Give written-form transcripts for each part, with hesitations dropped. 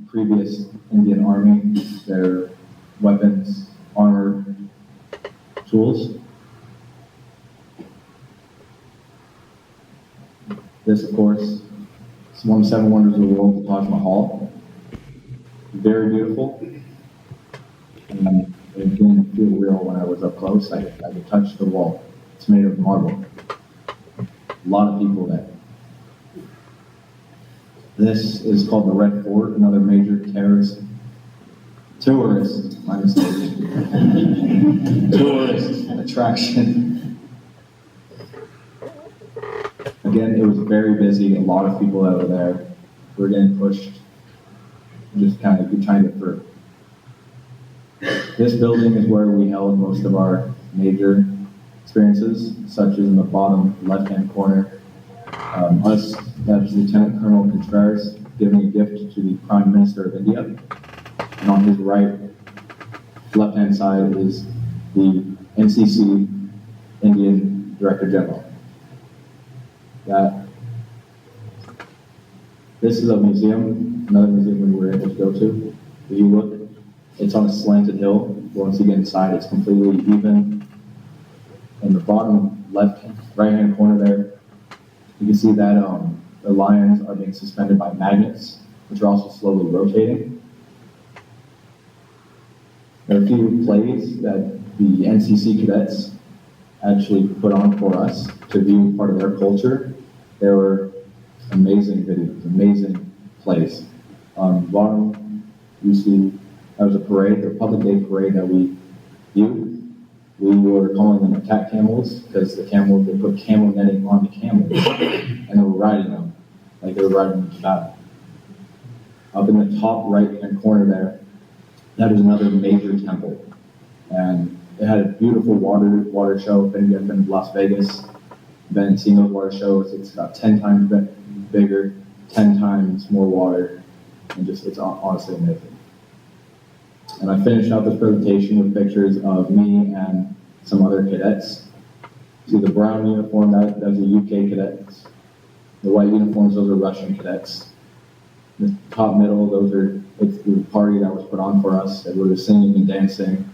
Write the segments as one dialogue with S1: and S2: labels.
S1: Previous Indian Army, their weapons, armor, tools. This, of course, is one of 7 wonders of the world, the Taj Mahal. Very beautiful. And it didn't feel real when I was up close. I could touch the wall. It's made of marble. A lot of people there. This is called the Red Fort, another major tourist attraction. Again, it was very busy, a lot of people that were there. We were getting pushed, just kind of trying to get through. This building is where we held most of our major experiences, such as in the bottom left-hand corner. Us, that's Lieutenant Colonel Contreras, giving a gift to the Prime Minister of India. And on his right, left-hand side is the NCC Indian Director General. This is a museum, another museum we were able to go to. If you look, it's on a slanted hill. Once you get inside, it's completely even. In the bottom right-hand corner there, you can see that the lions are being suspended by magnets, which are also slowly rotating. There are a few plays that the NCC cadets actually put on for us to view part of their culture. There were amazing videos, amazing plays. On the bottom, you see that was a parade, the Republic Day parade that we viewed. We were calling them attack camels because they put camel netting on the camels and they were riding them like they were riding them to battle. Up in the top right-hand corner there, that is another major temple. And it had a beautiful water show. If any of you have been to Las Vegas, been seeing those water shows, it's about 10 times bigger, 10 times more water, and it's honestly amazing. And I finished out this presentation with pictures of me and some other cadets. See the brown uniform, that's the UK cadets. The white uniforms, those are Russian cadets. The top middle, it's the party that was put on for us. Everybody was singing and dancing.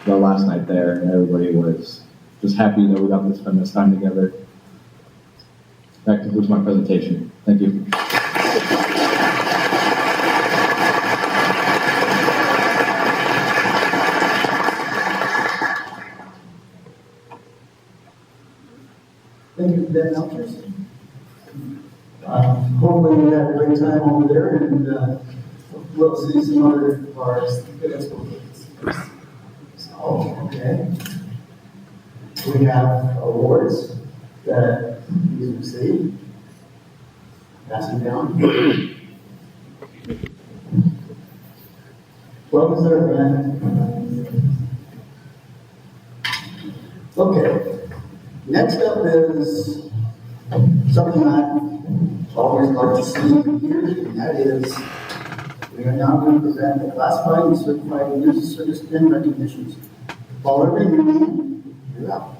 S1: The last night there, and everybody was just happy that we got to spend this time together. That concludes my presentation. Thank you.
S2: Thank you for that, Melchers. Hopefully we had a great time over there, and we'll see some other of our cadets. Oh, okay. We have awards that you receive. Pass them down. Well deserved, man. Okay. Next up is something I always like to see here, and that is we are now going to present the classified and certified religious service pin recognitions. Paul Irving, you're up.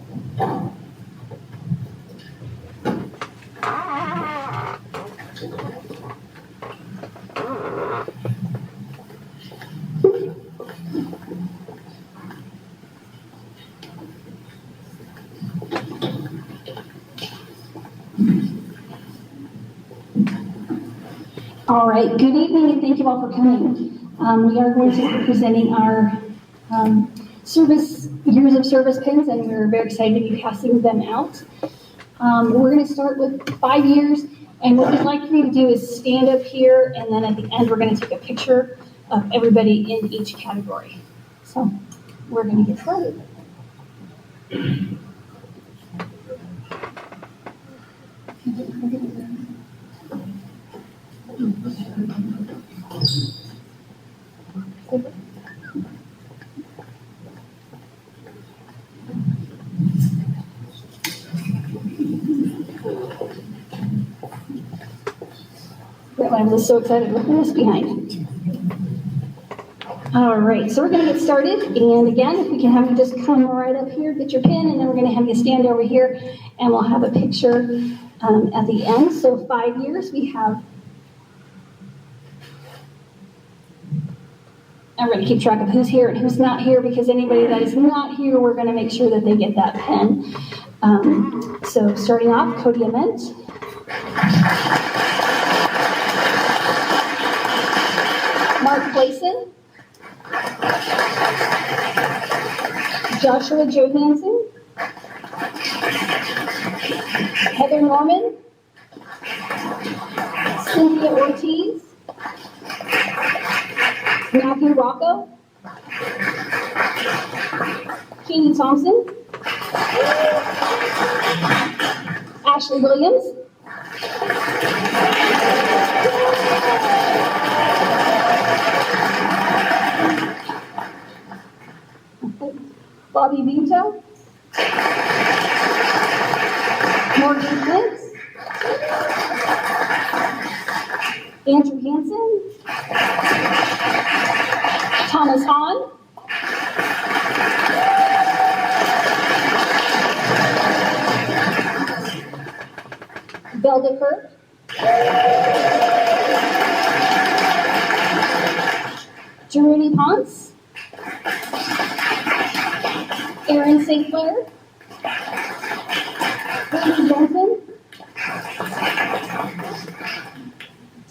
S3: All right, good evening and thank you all for coming. We are going to be presenting our years of service pins, and we're very excited to be passing them out. We're going to start with 5 years, and what we'd like for you to do is stand up here, and then at the end we're going to take a picture of everybody in each category. So we're going to get started. I was so excited. Look at this behind. All right, so we're going to get started. And again, if we can have you just come right up here, get your pin, and then we're going to have you stand over here. and we'll have a picture at the end. So 5 years, we have. I'm going to keep track of who's here and who's not here, because anybody that is not here, we're going to make sure that they get that pen. So starting off, Cody Ament. Mark Clayson. Joshua Johansson. Heather Norman. Cynthia Ortiz. Matthew Rocco. Jeannie Thompson. Ashley Williams. Bobby Vito. Morgan Flint. Andrew Hansen. Thomas Hahn. Velda Kirk. Jeruni Ponce. Aaron St. Clair. Whitney Jensen.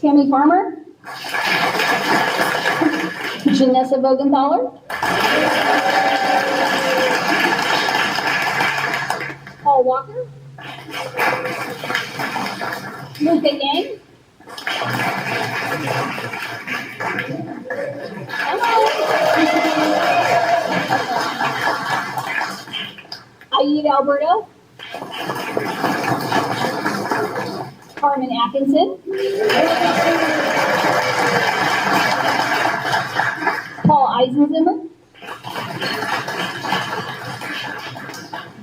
S3: Tammy Farmer. Janessa Vogenthaler. Paul Walker. Luca Yang. Aida Alberto. Carmen Atkinson. Paul Eisenzimmer.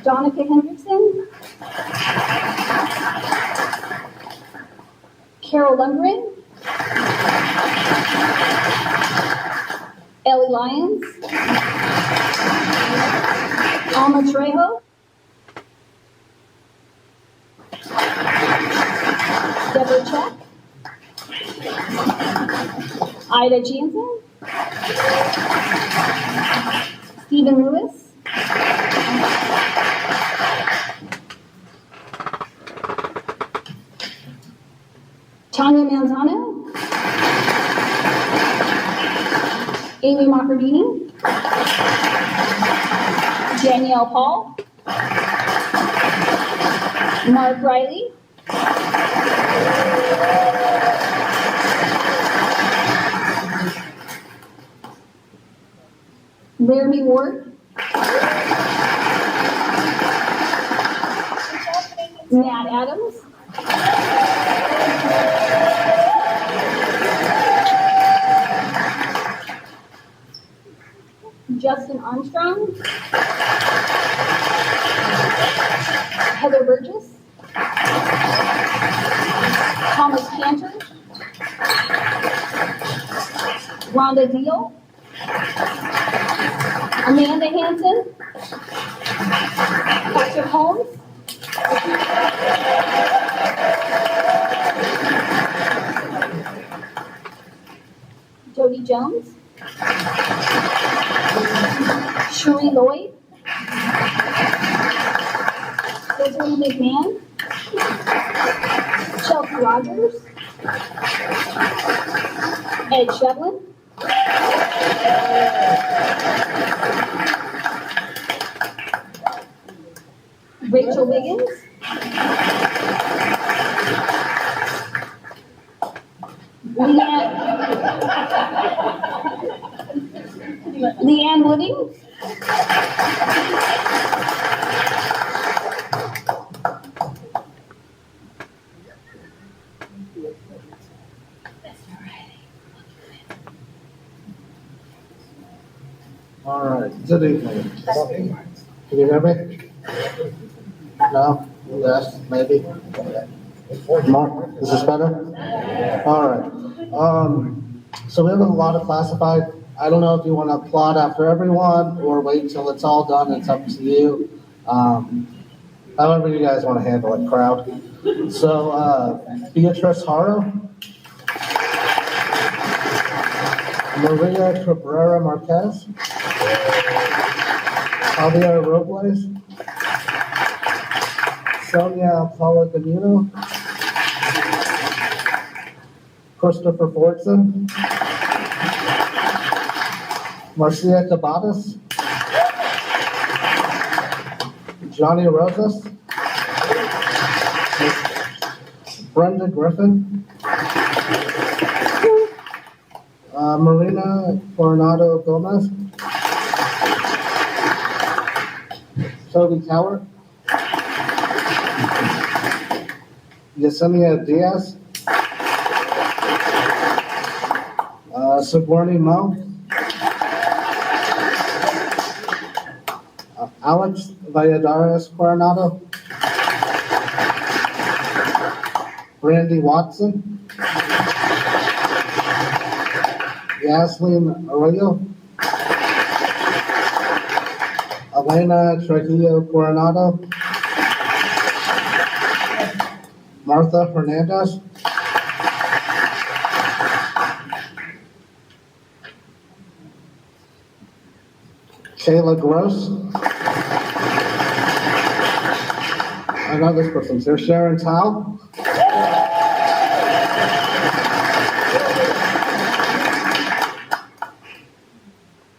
S3: Donica Hendrickson. Carol Lundgren. Ellie Lyons. Alma Trejo. Deborah Check. Ida Jansen. Stephen Lewis. Tanya Manzano. Amy Macardini. Danielle Paul. Mark Riley. Laramie Ward. Matt Adams. Justin Armstrong. Heather Burgess. Thomas Cantor. Rhonda Deal. Amanda Hanson. Patrick Holmes. Jody Jones. Shirley Lloyd. Desiree McMahon. Chelsea Rogers. Ed Shevlin. Rachel Wiggins. Leanne Wooding.
S4: All right, good evening. Can you hear me? No? Yes, maybe? Mark, is this better? All right. So we have a lot of classified. I don't know if you want to plot after everyone or wait till it's all done. It's up to you. However you guys want to handle it, crowd. So, Beatrice Haro, Maria Cabrera Marquez, Javier Robles, Sonia Palagano, Christopher Fordson, Marcia Cabadas, Johnny Rosas, Brenda Griffin, Marina Coronado Gomez, Toby Cowart, Yesenia Diaz, Sigourney Mo, Alex Valladares Coronado, Brandy Watson, Yaslin Arroyo, Elena Trujillo Coronado, Martha Hernandez, Kayla Gross. I know this person's here. Sharon Tao.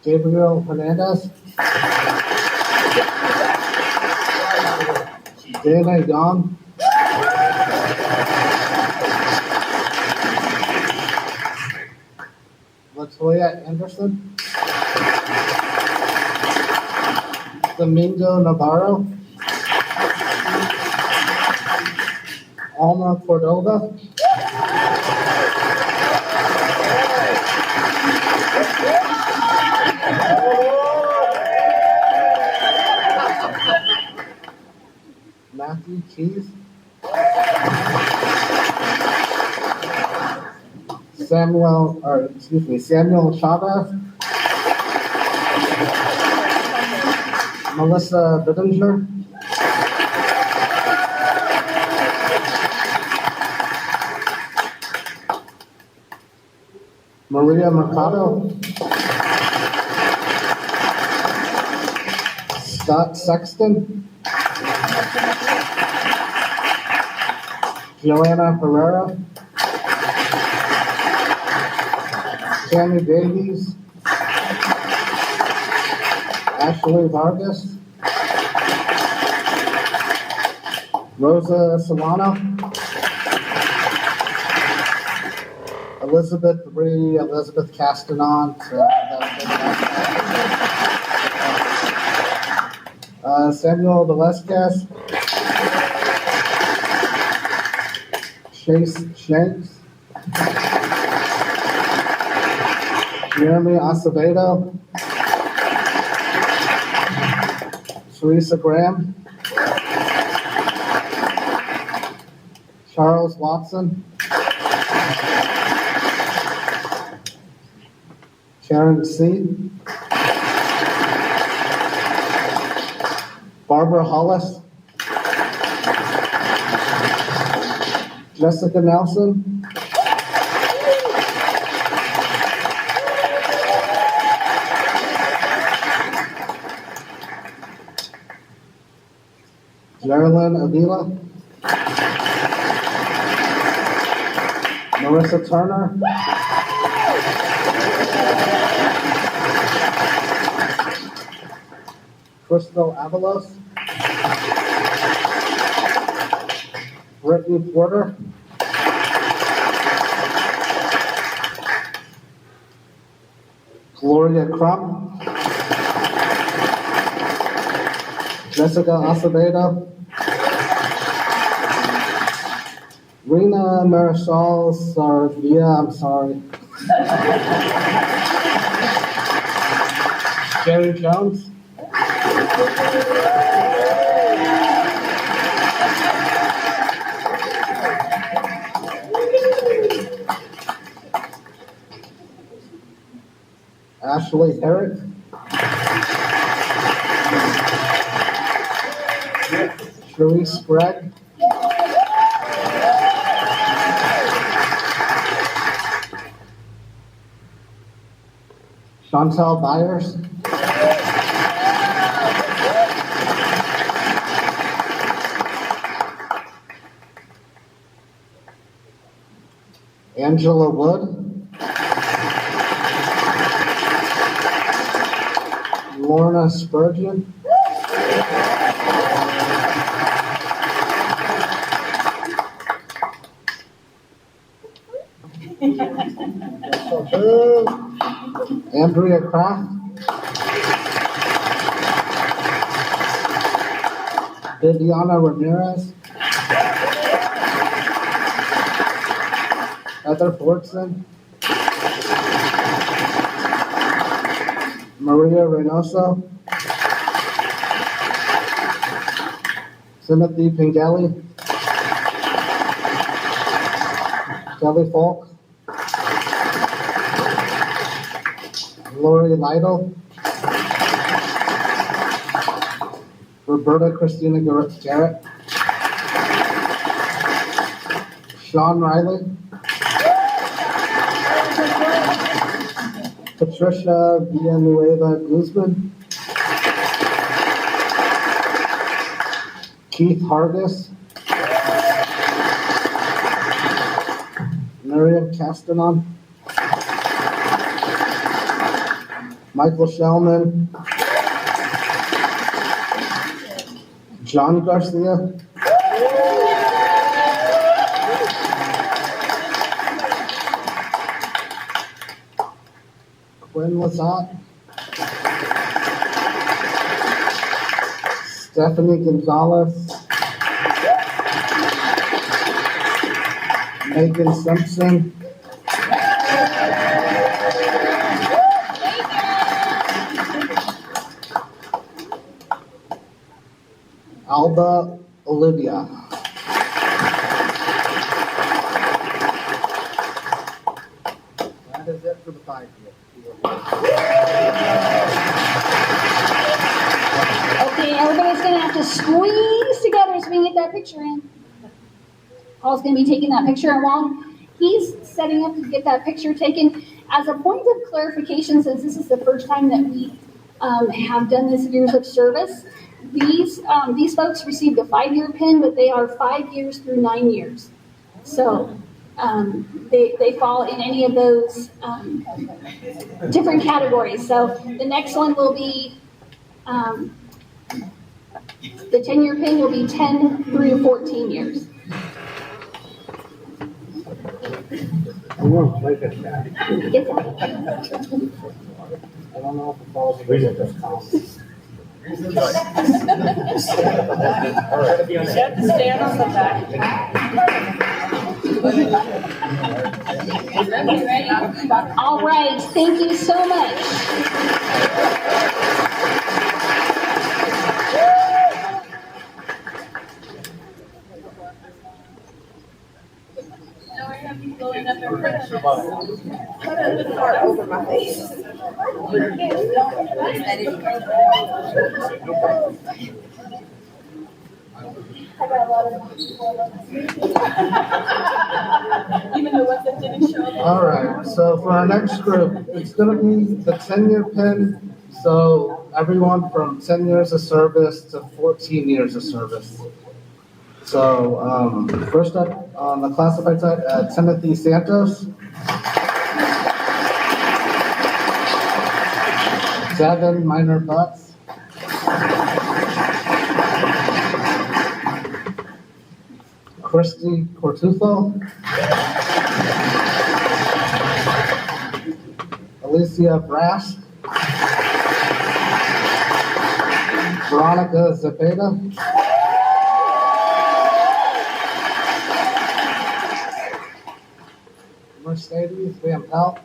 S4: Gabriel Hernandez. Dana Yon. Latoya Anderson. Domingo Navarro. Alma Cordova. Matthew Keys. Samuel Chavez. Melissa Bittinger. Maria Mercado. Scott Sexton. Joanna Herrera. Tammy Davies. Ashley Vargas. Rosa Solano. Elizabeth Bree, Elizabeth Castanon. Samuel Velasquez. Chase Shanks. Jeremy Acevedo. Teresa Graham. Charles Watson. Sharon C. Barbara Hollis. Jessica Nelson. Marilyn Avila. Marissa Turner. Crystal Avalos. Brittany Porter. Gloria Crump. Jessica Acevedo. Rena Marisol Sarvia, I'm sorry. Jerry Jones. Ashley Herrick. Sharice Gregg. Chantal Byers. Angela Wood. Lorna Spurgeon. Andrea Kraft. Viviana Ramirez. Heather Fordson. Maria Reynoso. Timothy Pingelli. Kelly Falk. Lori Lytle. Roberta Christina Garrett. Sean Riley. Patricia Villanueva Guzman. Keith Hargis. Miriam Castanon. Michael Shellman. John Garcia. Quinn Lazat. Stephanie Gonzalez. Megan Simpson. Alba Olivia. That is it for the 5 years.
S3: Okay, everybody's gonna have to squeeze together so we can get that picture in. Paul's gonna be taking that picture, and while he's setting up to get that picture taken, as a point of clarification, since this is the first time that we have done this years of service, these folks received a 5-year pin, but they are 5 years through 9 years. So they fall in any of those different categories. So the next one will be, the 10-year pin will be 10 through 14 years.
S4: I won't make it back.
S3: Get that.
S4: I don't know if it falls in this column.
S5: You have to stand on the back.
S3: All right, thank you so much.
S5: Put a little part over my face. Even the ones that didn't show up.
S4: All right, so for our next group, it's going to be the 10-year pin. So everyone from 10 years of service to 14 years of service. So first up on the classified side, Timothy Santos. Devin Minor Butts. Christy Cortufo. Alicia Brass. Veronica Zepeda. Mercedes Van Pelt.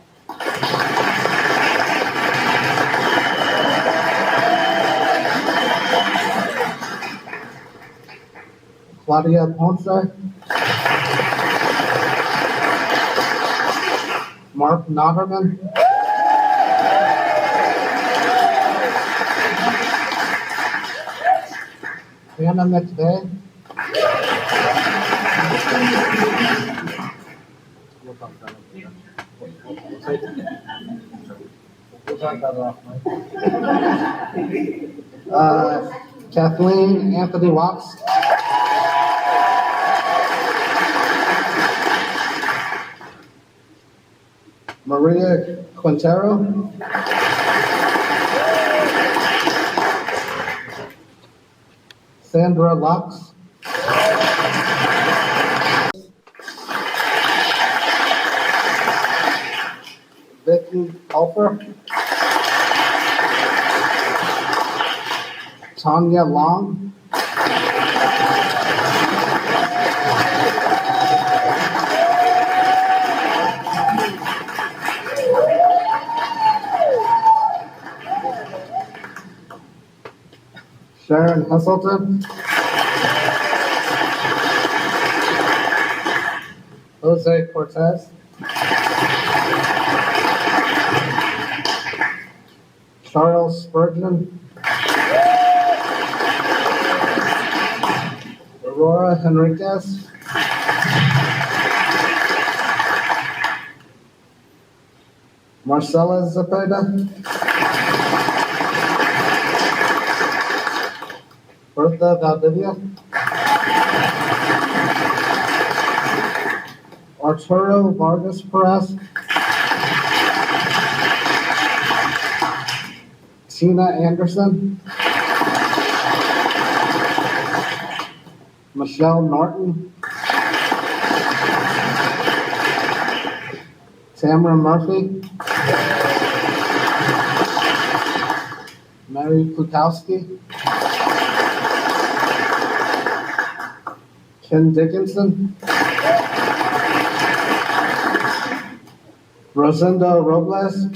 S4: Claudia Ponce. Mark Notterman. Hannah McVeigh. We'll talk about it. We'll talk about it off mic. Kathleen Anthony Watts. Maria Quintero. Sandra Lux. Vicky Culper. Tanya Long. Sharon Hesselton. Jose Cortez. Charles Spurgeon. Aurora Henriquez. Marcela Zepeda. Bertha Valdivia. Arturo Vargas Perez. Tina Anderson. Michelle Norton. Tamara Murphy. Mary Plukowski. Ken Dickinson. Rosendo Robles.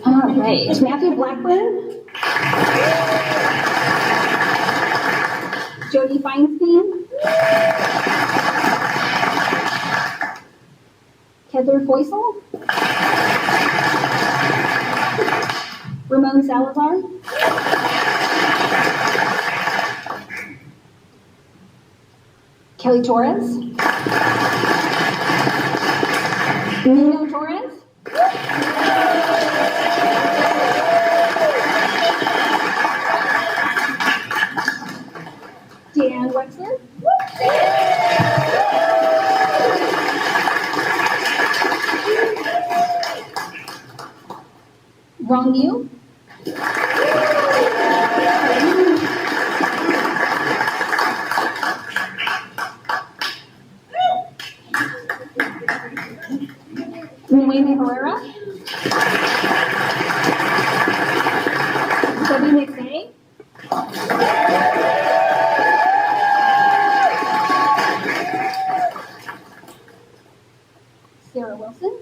S3: All right, Matthew Blackburn. Jody Feinstein. Heather Foysel. Ramon Salazar. Kelly Torres. Nino Torres. Dan Wexler. Wrong you. Noemi Herrera. Debbie McVeigh. Sarah Wilson.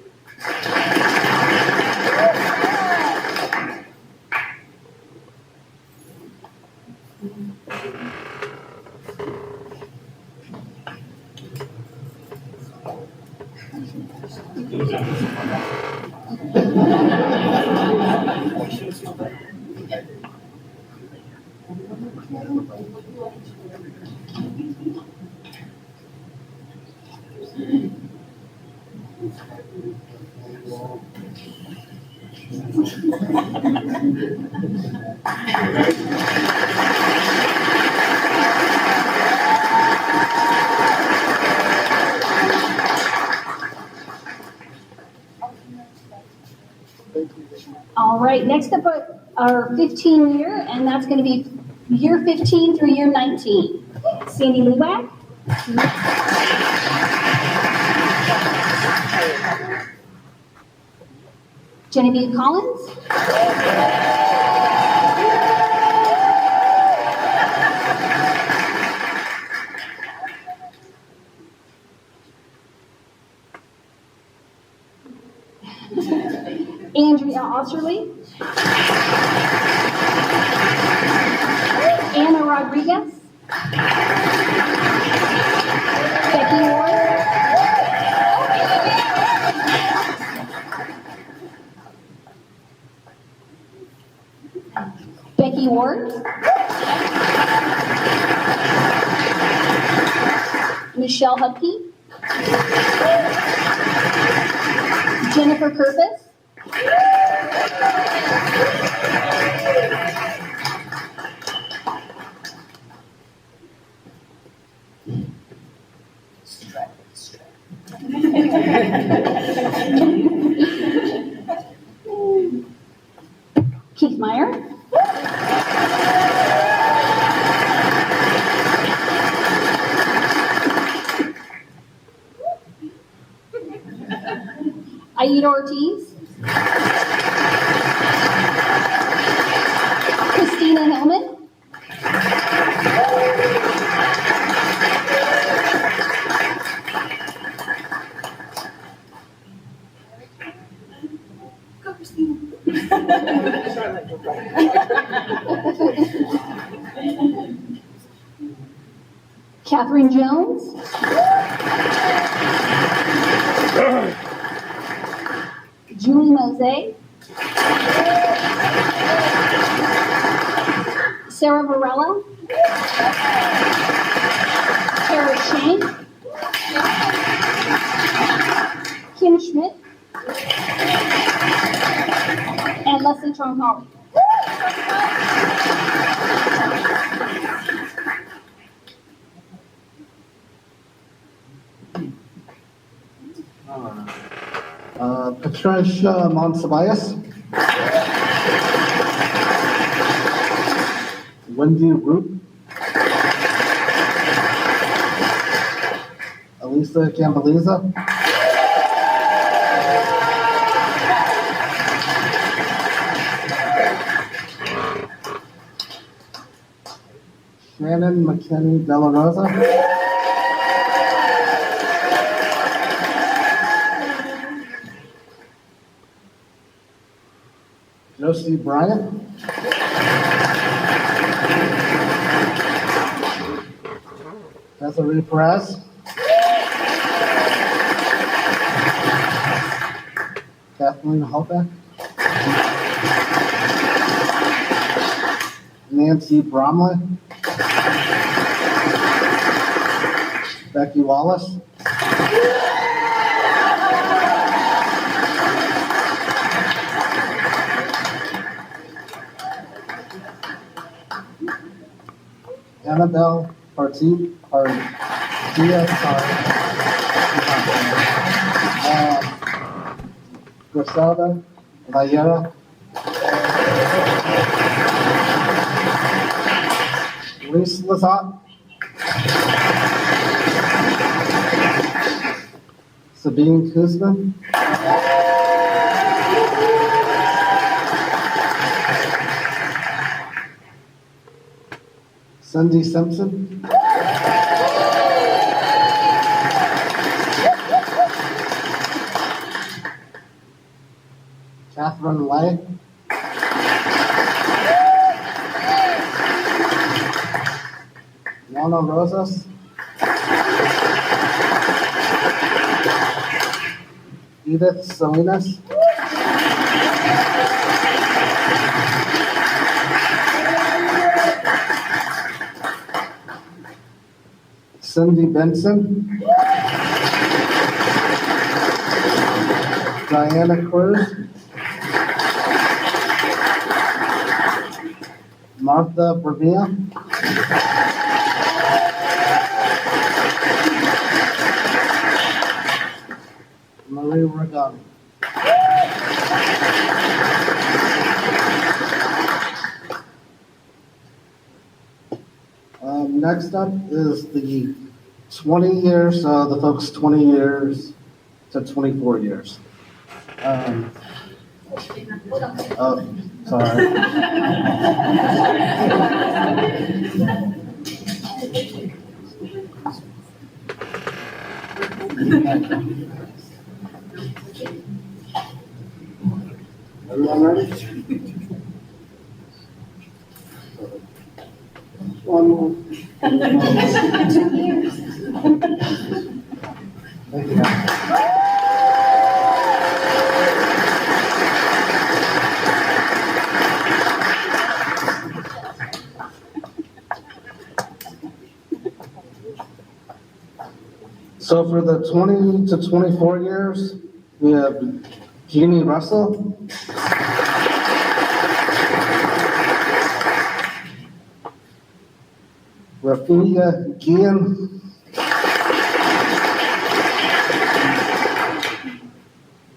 S3: All right, next up our 15 year, and that's going to be year 15 through year 19. Sandy Luback. Genevieve Collins. Andrea Osserly. Anna Rodriguez. Becky Ward. Amy Ward, Michelle Hupke, Jennifer Purpose, Keith Meyer, Aida Ortiz, Christina Hillman, Catherine Jones, Julie Mose, Sarah Varela, Tara Shane, Kim Schmidt, and Leslie Troncoli.
S4: Patricia Monsivais, Wendy Root, Elisa Gambaliza, Shannon McKinney De La Rosa, Josie Bryant, Desiree Perez, Kathleen Holbeck, Nancy Bromley, Becky Wallace, Annabelle Garcia, Griselda Vallera, Reese Lazat, Sabine Kuzman, Cindy Simpson, Catherine Lay, Juana Rosas, Edith Salinas, Cindy Benson, Diana Cruz, Martha Bravia, Marie Regani. Next up is the 20 years, the folks 20 years to 24 years. Oh, sorry. Everyone ready? One more. Thank you. So for the 20 to 24 years, we have Jeannie Russell. Rafinha Guillen.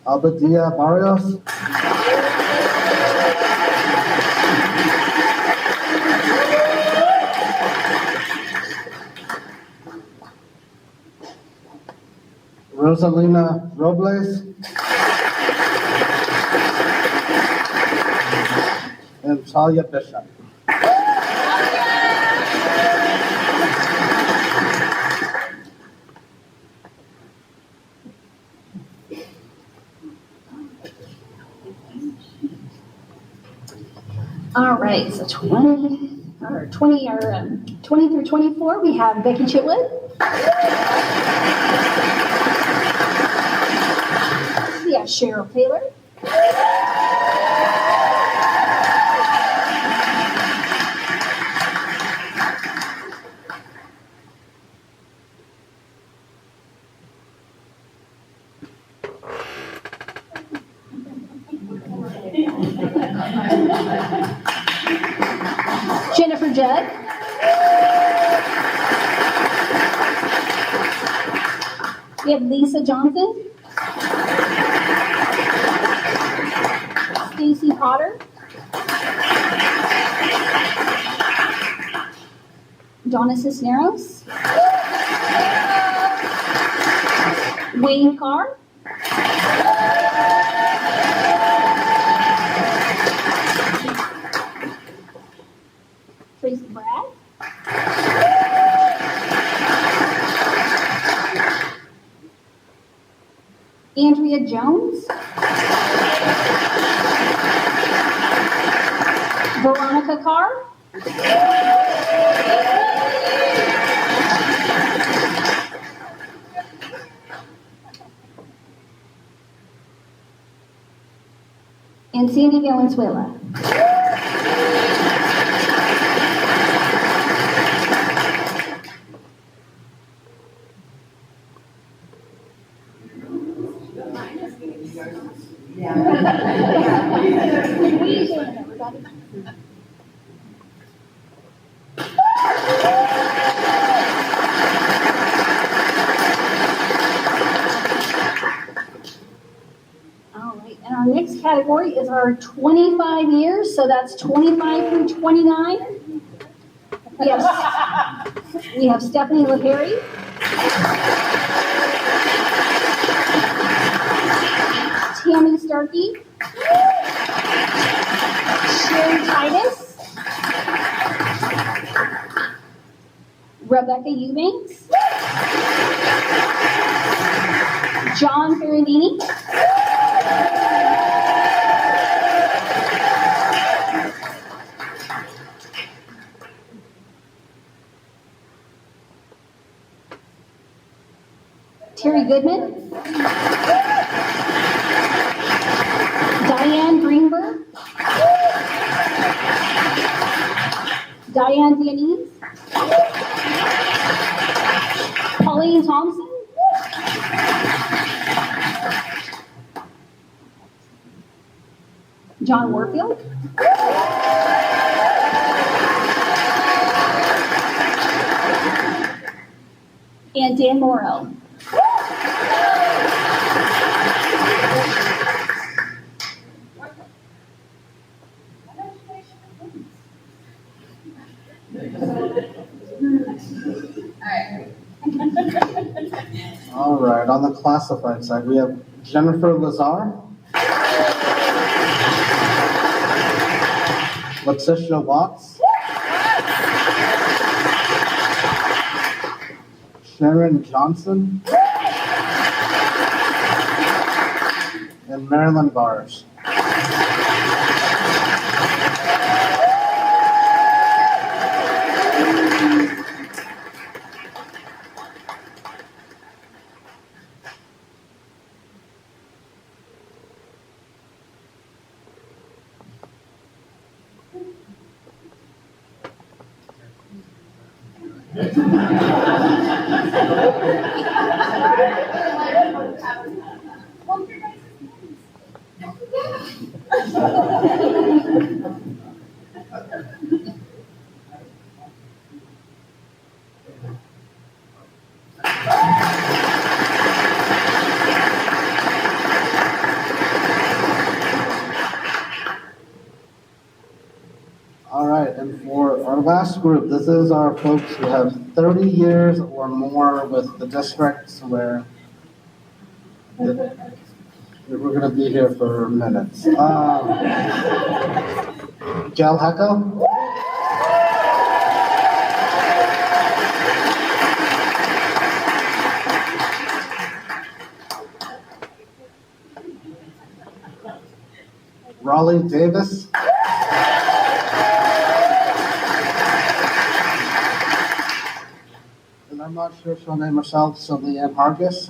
S4: Albadia Barrios. Rosalina Robles. And Talia Bishop.
S3: All right, so 20 through 24, we have Becky Chitwood. We have Cheryl Taylor. Jennifer Judd. We have Lisa Johnson. Stacy Potter. Donna Cisneros. Wayne Carr. Tracy Brad. Andrea Jones. Veronica Carr. And Sandy Valenzuela. All right, and our next category is our 25 years, so that's 25 through 29. We have Stephanie LaHarry. Tammy Starkey. Sherry Titus. Rebecca Eubanks. John Ferrandini. Terry Goodman. Diane Greenberg. Diane Viennese. Pauline Thompson. John Warfield. And Dan Morrell.
S4: All right, on the classified side, we have Jennifer Lazar. Letitia Watts. Sharon Johnson. And Marilyn Bars. All right, and for our last group, this is our folks who have 30 years or more with the districts where we're going to be here for minutes. Jel Hecko? Raleigh Davis? And I'm not sure if she'll name herself, so Leanne Hargis.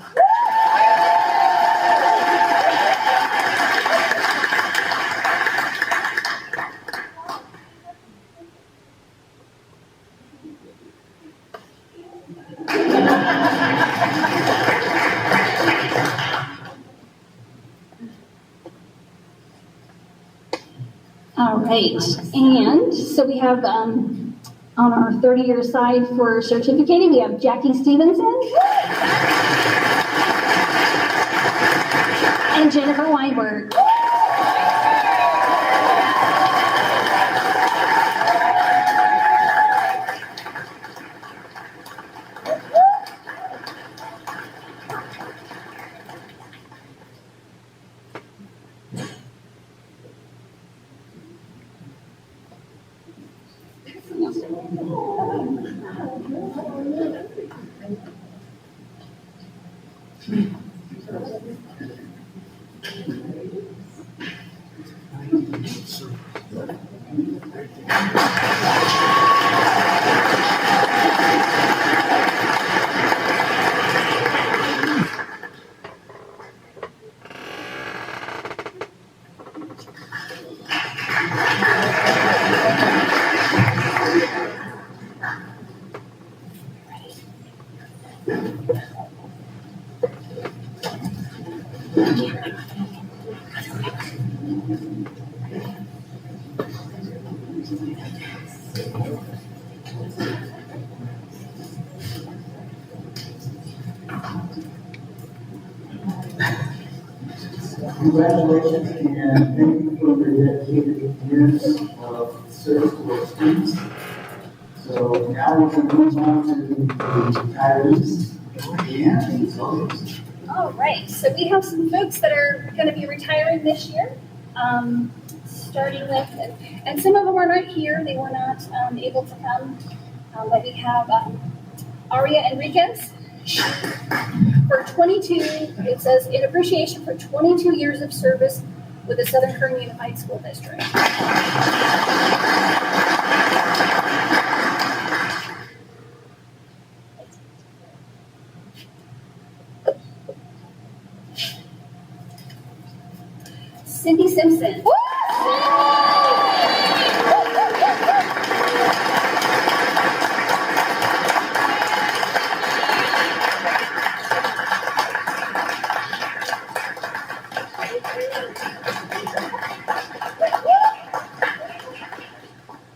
S3: All right, and so we have on our 30-year side for certificating, we have Jackie Stevenson and Jennifer Weinberg.
S2: Congratulations and thank you for your dedicated years of service to our students. So now we're going to move on to the retirees. Deanne, it's all yours.
S3: All right, so we have some folks that are going to be retiring this year, starting with, and some of them are not here, they were not able to come, but we have Aria Enriquez. For 22, it says, in appreciation for 22 years of service with the Southern Kern Unified School District. Cindy Simpson.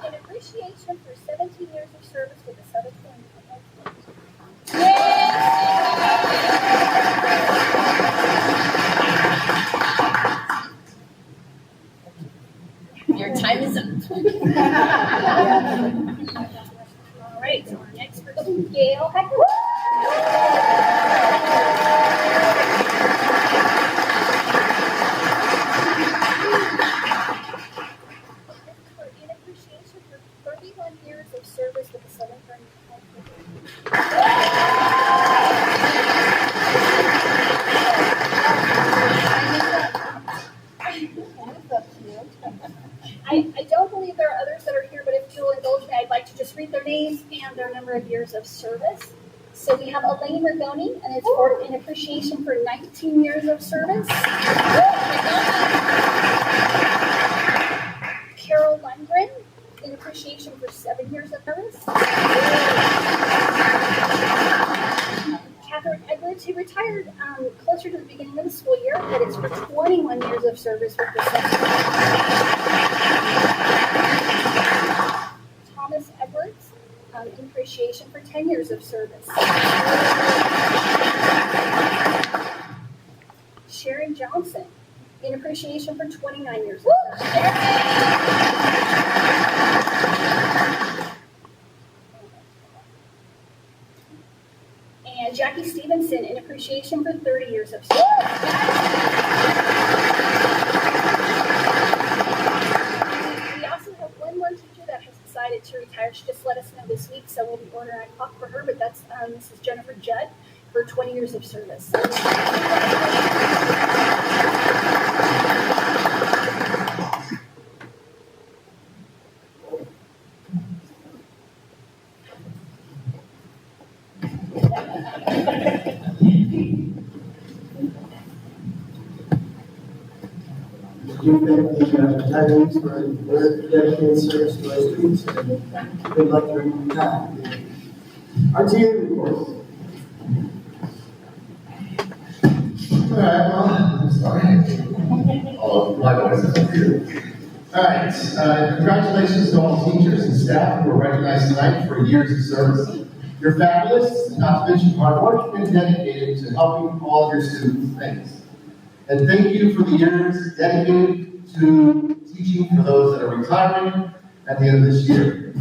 S3: In appreciation for 17 years of service with the Southern Kern Unified School District.
S5: Your time is up.
S3: All right, so our next person, Gail Hecker. In appreciation for 31 years of service with the Southern Kern Unified School I don't believe there are others that are here, but if you'll indulge me, I'd like to just read their names and their number of years of service. So we have Elaine Rigoni, and it's for in appreciation for 19 years of service. Carol Lundgren, in appreciation for 7 years of service. retired closer to the beginning of the school year, but it's for 21 years of service with the center. Thomas Edwards, in appreciation for 10 years of service. Sharon Johnson, in appreciation for 29 years of service. And Jackie Stevenson, in appreciation for 30 years of service. We also have one more teacher that has decided to retire. She just let us know this week, so we'll be ordering a clock for her, but that's Mrs. Jennifer Judd for 20 years of service.
S2: You thank the retirees for their dedicated service to our students, and we'd like to bring them back. RTA report.
S6: All right, well, I'm sorry. My voice is up here. All right, congratulations to all teachers and staff who were recognized tonight for years of service. You're fabulous, not to mention hard work and dedicated to helping all your students. Thanks. And thank you for the years dedicated to teaching for those that are retiring at the end of this year.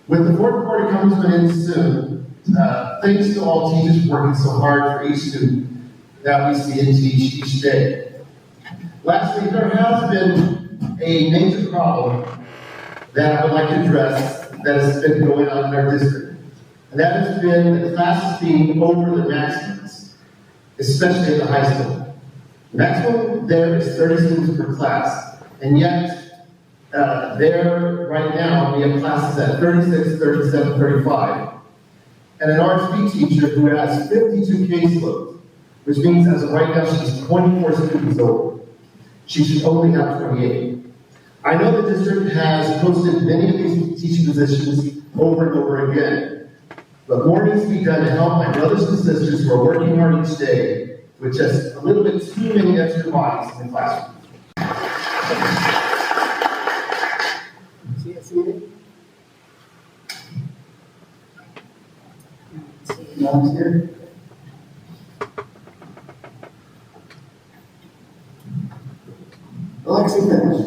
S6: With the fourth quarter coming to an end soon, thanks to all teachers working so hard for each student that we see and teach each day. Lastly, there has been a major problem that I would like to address that has been going on in our district. And that has been the classes being over the maximums, especially at the high school. The maximum there is 30 students per class, and yet there right now we have classes at 36, 37, 35, and an RSP teacher who has 52 caseloads, which means as of right now she's 24 students over. She should only have 28. I know the district has posted many of these teaching positions over and over again, but more needs to be done to help my brothers and sisters who are working hard each day with just a little bit too many extra bodies in the classroom.
S2: Mom's here. Alexi Finch,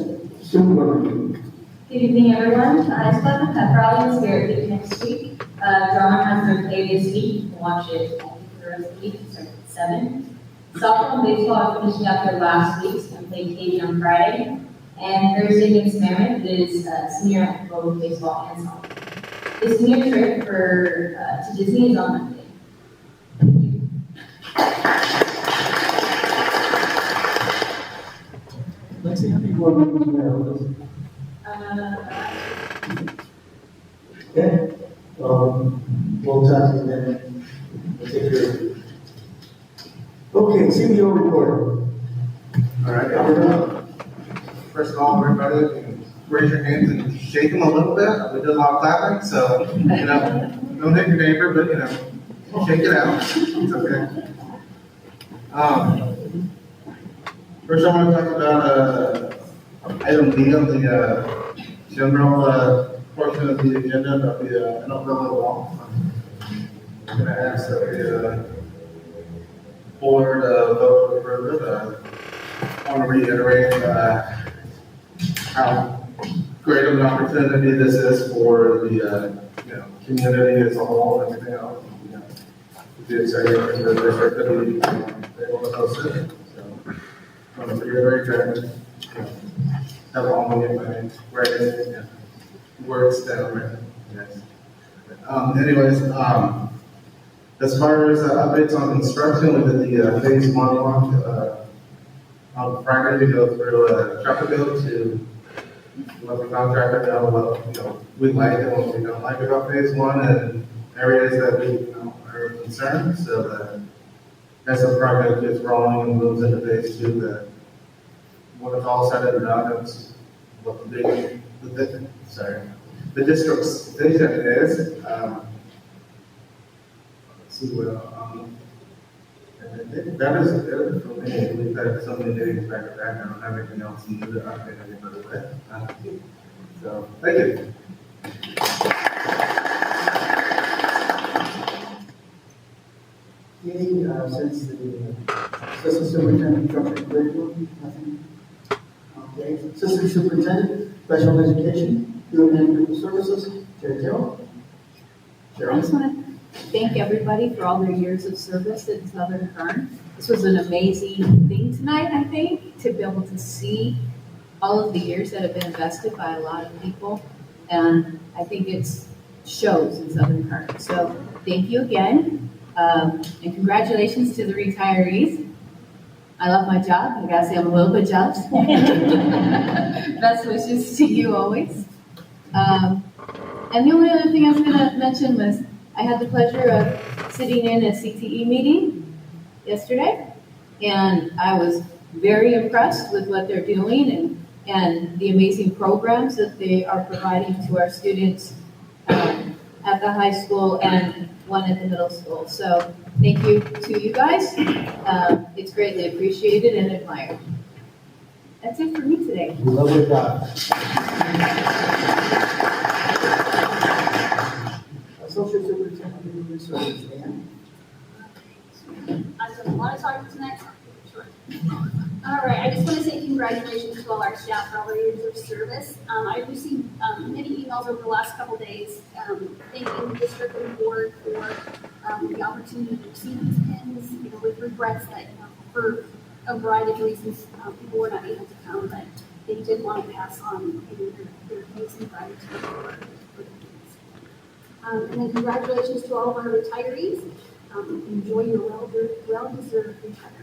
S2: student board review.
S7: Good evening, everyone. It's fun to have Rally and Spirit Week next week. Drama has their play this week. We'll watch it for the rest of the week. It starts at 7. Softball and baseball are finishing up their last weeks and play KD on Friday. And Thursday against Mammoth is senior at both baseball and softball. The senior trip to Disney is on Monday.
S2: Lexi, how many board members do you have with us? Okay, we'll talk to you then. We'll take care of it. Okay, CBO report.
S8: All right, first of all, everybody can raise your hands and shake them a little bit. We did a lot of clapping, so, don't hit your neighbor, but, shake it out. It's okay. First, I want to talk about item B of the general portion of the agenda of the NFL law. I'm going to ask that the board vote to approve it. I want to reiterate how great of an opportunity this is for the community as a whole and everything else. It's exciting for the district to be able to host it. So I want to reiterate that. Have all my writing words down right. Yes. Anyways, as far as updates on construction, we did the phase 1 launch on Friday to go through traffic bill to let the contractor know what we like and what we don't like about phase 1 and areas that we are concerned. So that as the project gets rolling and moves into phase 2, that when it's all said and done, it's what the district's vision is. Let's see what I think that is it for me. We've had so many days back to back. I don't have anything else new to update anybody with. So, thank you.
S2: Any, since the assistant superintendent covered curriculum, nothing? Okay, assistant superintendent, special education, human and people services, Jerry Carroll.
S9: I
S2: Cheryl.
S9: just want to thank everybody for all their years of service in Southern Kern. This was an amazing thing tonight, I think, to be able to see all of the years that have been invested by a lot of people. And I think it shows in Southern Kern. So thank you again. And congratulations to the retirees. I love my job. I gotta say I'm a little bit jealous. Best wishes to you always. And the only other thing I was gonna mention was I had the pleasure of sitting in a CTE meeting yesterday, and I was very impressed with what they're doing and the amazing programs that they are providing to our students at the high school and one at the middle school. So thank you to you guys. It's greatly appreciated and admired. That's it for me today.
S4: We love your job.
S2: Associate superintendent, human services, Dan.
S3: I don't want to talk tonight. Sure. All right, I just want to say congratulations to all our staff for all their years of service. I received many emails over the last couple days thanking the district and board for the opportunity to receive these pins, with regrets that for a variety of reasons people were not able to come, but they did want to pass on their amazing gratitude for the pins. And then congratulations to all of our retirees. Enjoy your well-deserved retirement.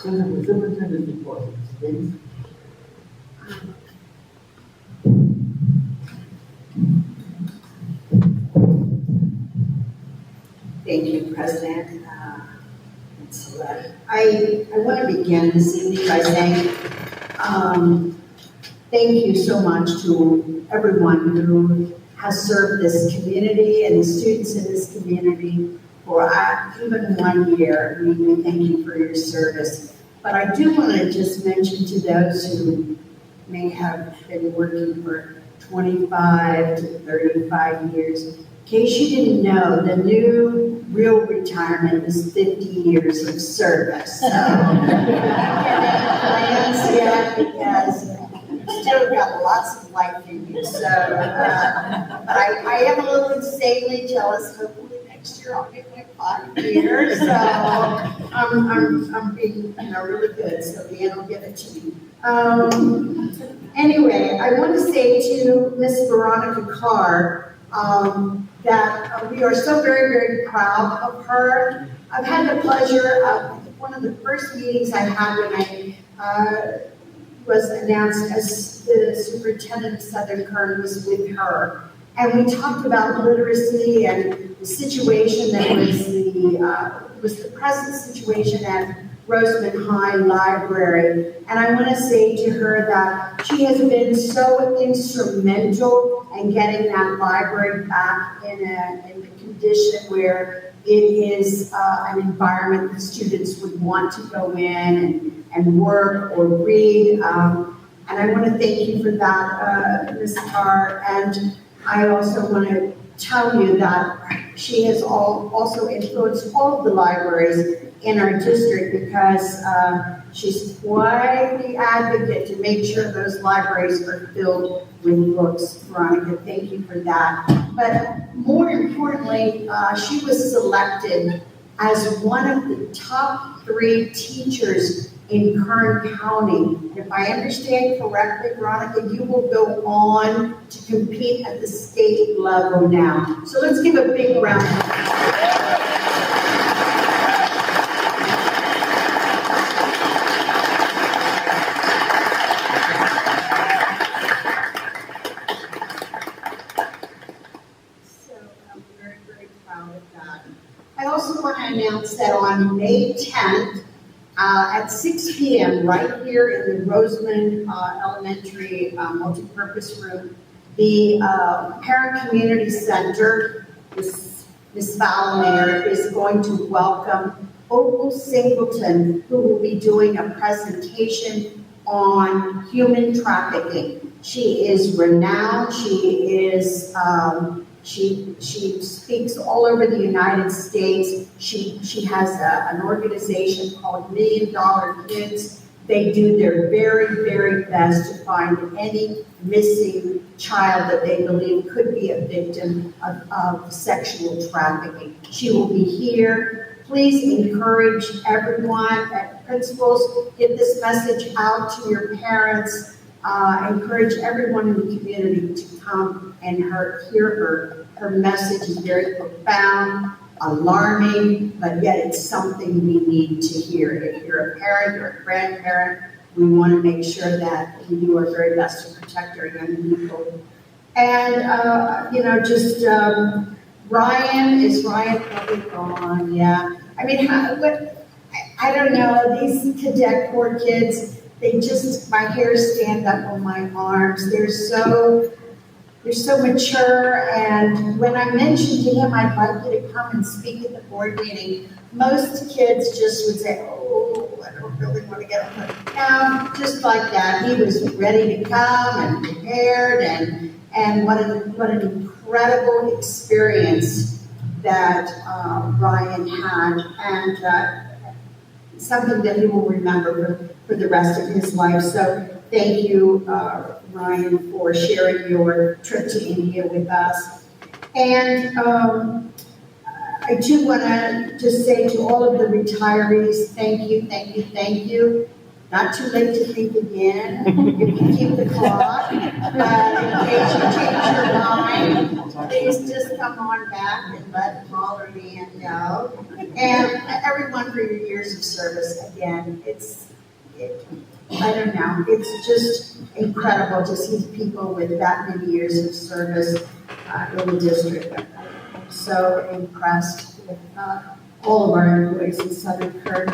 S2: Superintendent report, James.
S10: Thank you, President. I want to begin this evening by saying thank you so much to everyone who has served this community and the students in this community for even 1 year. We thank you for your service. But I do want to just mention to those who may have been working for 25 to 35 years, in case you didn't know, the new real retirement is 50 years of service. So, plans yet because you still got lots of life in you. So, but I am a little insanely jealous. Hopefully next year I'll get my 5 years. So I'm being really good. So Dan will give it to me. Anyway, I want to say to Miss Veronica Carr that we are so very, very proud of her. I've had the pleasure of one of the first meetings I had when I was announced as the superintendent of Southern Kern was with her. And we talked about literacy and the situation that was the present situation at Roseman High Library. And I want to say to her that she has been so instrumental in getting that library back in the condition where it is an environment that students would want to go in and work or read. And I want to thank you for that, Ms. Carr. And I also want to tell you that she has also influenced all of the libraries in our district because she's quite the advocate to make sure those libraries are filled with books. Veronica, thank you for that. But more importantly, she was selected as one of the top 3 teachers in Kern County. If I understand correctly, Veronica, you will go on to compete at the state level now. So let's give a big round of applause. So I'm very, very proud of that. I also want to announce that on May 10th, at 6 p.m. right here in the Roseman Elementary multipurpose room, The Parent Community Center, Ms. Fowler is going to welcome Opal Singleton, who will be doing a presentation on human trafficking. She is renowned. She speaks all over the United States. She has an organization called $1 Million Kids. They do their very, very best to find any missing child that they believe could be a victim of sexual trafficking. She will be here. Please encourage everyone, principals, get this message out to your parents. Encourage everyone in the community to come and hear her. Her message is very profound, alarming, but yet it's something we need to hear. If you're a parent or a grandparent, we want to make sure that we do our very best to protect our young people. And, is Ryan probably gone? Yeah. I mean, I don't know, these cadet corps kids, my hairs stand up on my arms. They're so mature, and when I mentioned to him I'd like you to come and speak at the board meeting, most kids just would say, oh, I don't really want to get on the, no, just like that. He was ready to come and prepared, and what an incredible experience that Ryan had, and something that he will remember for the rest of his life. So thank you, Ryan, for sharing your trip to India with us. And I do want to just say to all of the retirees, thank you, thank you, thank you. Not too late to think again. If you keep the clock, in case you change your mind, please just come on back and let Paul or Leanne know. And everyone for your years of service, again, I don't know, it's just incredible to see people with that many years of service in the district. I'm so impressed with all of our employees in Southern Kern.